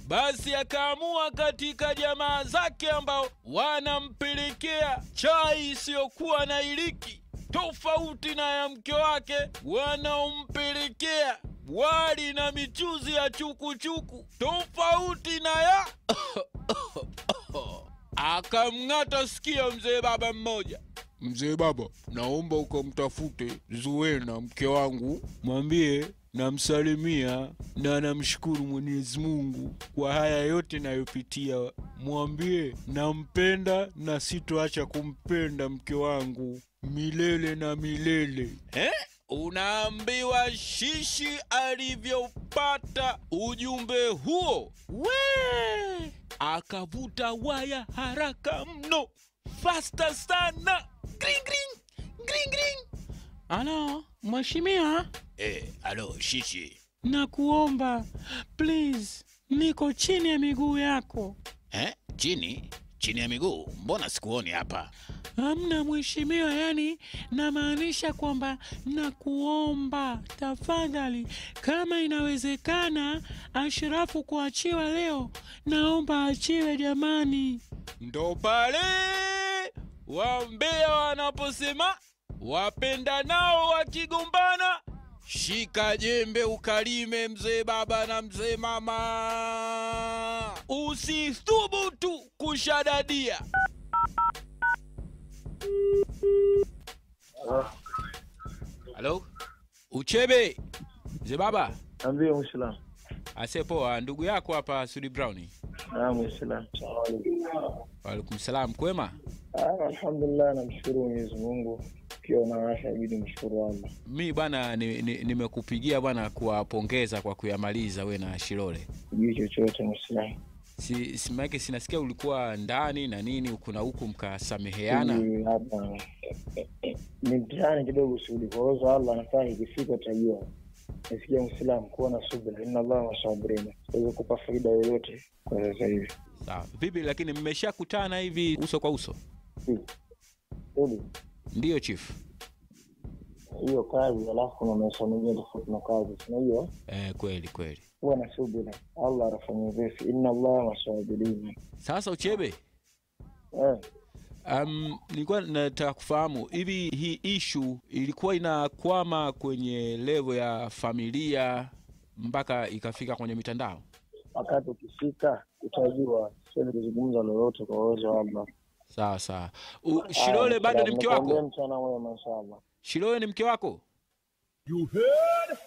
Speaker 4: Basi akaamua katika jamaa zake ambao wanampelekea chai isiyokuwa na iliki, tofauti na ya mke wake, wanaompelekea wali na michuzi ya chukuchuku, tofauti na ya akamng'ata sikio mzee baba mmoja. Mzee baba, naomba ukamtafute Zuena mke wangu, mwambie namsalimia na namshukuru Mwenyezi Mungu kwa haya yote nayopitia. Mwambie nampenda na sitoacha kumpenda mke wangu milele na milele. Unaambiwa Shishi alivyopata ujumbe huo, we akavuta waya haraka mno, faster sana. Gring gring gring gring. Alo, mheshimiwa? Alo Shishi. Nakuomba, please, niko chini ya miguu yako. Chini ya miguu? Mbona sikuoni hapa? Hamna mheshimiwa, yani namaanisha kwamba nakuomba tafadhali, kama inawezekana Ashrafu kuachiwa leo, naomba achiwe jamani. Ndo pale wambea wanaposema wapenda nao wakigombana, shika jembe ukalime mzee baba na mzee mama. Usithubutu kushadadia. Halo? Uchebe? Mzee baba?
Speaker 5: Ambie Muislamu.
Speaker 4: Asepoa, ndugu yako hapa Sudi Browni.
Speaker 5: Muislamu.
Speaker 4: Waalaikum salam, kwema?
Speaker 5: Alhamdulillah, namshukuru Mwenyezi Mungu. Pia na Aisha ibidi mshukuru Allah.
Speaker 4: Mimi bwana nimekupigia bwana kuwapongeza kwa kuyamaliza we na Shilole.
Speaker 5: Hicho chochote Muislamu.
Speaker 4: Simake sinasikia ulikuwa ndani na nini huku na huku mkasameheana.
Speaker 5: Hapa ni mtihani kidogo Sudi, kwa hiyo Allah anataka ikifika tajua. Nisikia Muislamu kuwa na subira, inna Allah wasabirina. Kwa kupa faida yoyote kwa sasa hivi.
Speaker 4: Sawa. Vipi lakini mmeshakutana hivi uso kwa uso? Ndio chief.
Speaker 5: Hiyo kazi alafu na maisha mengine tofauti na kazi, unajua?
Speaker 4: Kweli.
Speaker 5: Kuwa na subira, Allah atafanya vizuri, inna Allah wasabirina.
Speaker 4: Sasa Uchebe, nilikuwa nataka kufahamu hivi hii issue ilikuwa inakwama kwenye level ya familia mpaka ikafika kwenye mitandao?
Speaker 5: Wakati ukifika utajua, sio kuzungumza lolote kwa uwezo wa Allah.
Speaker 4: Sawa. Shilole bado ni mke wako?
Speaker 5: Mchana mwema inshallah.
Speaker 4: Shilole ni mke wako?
Speaker 6: You heard?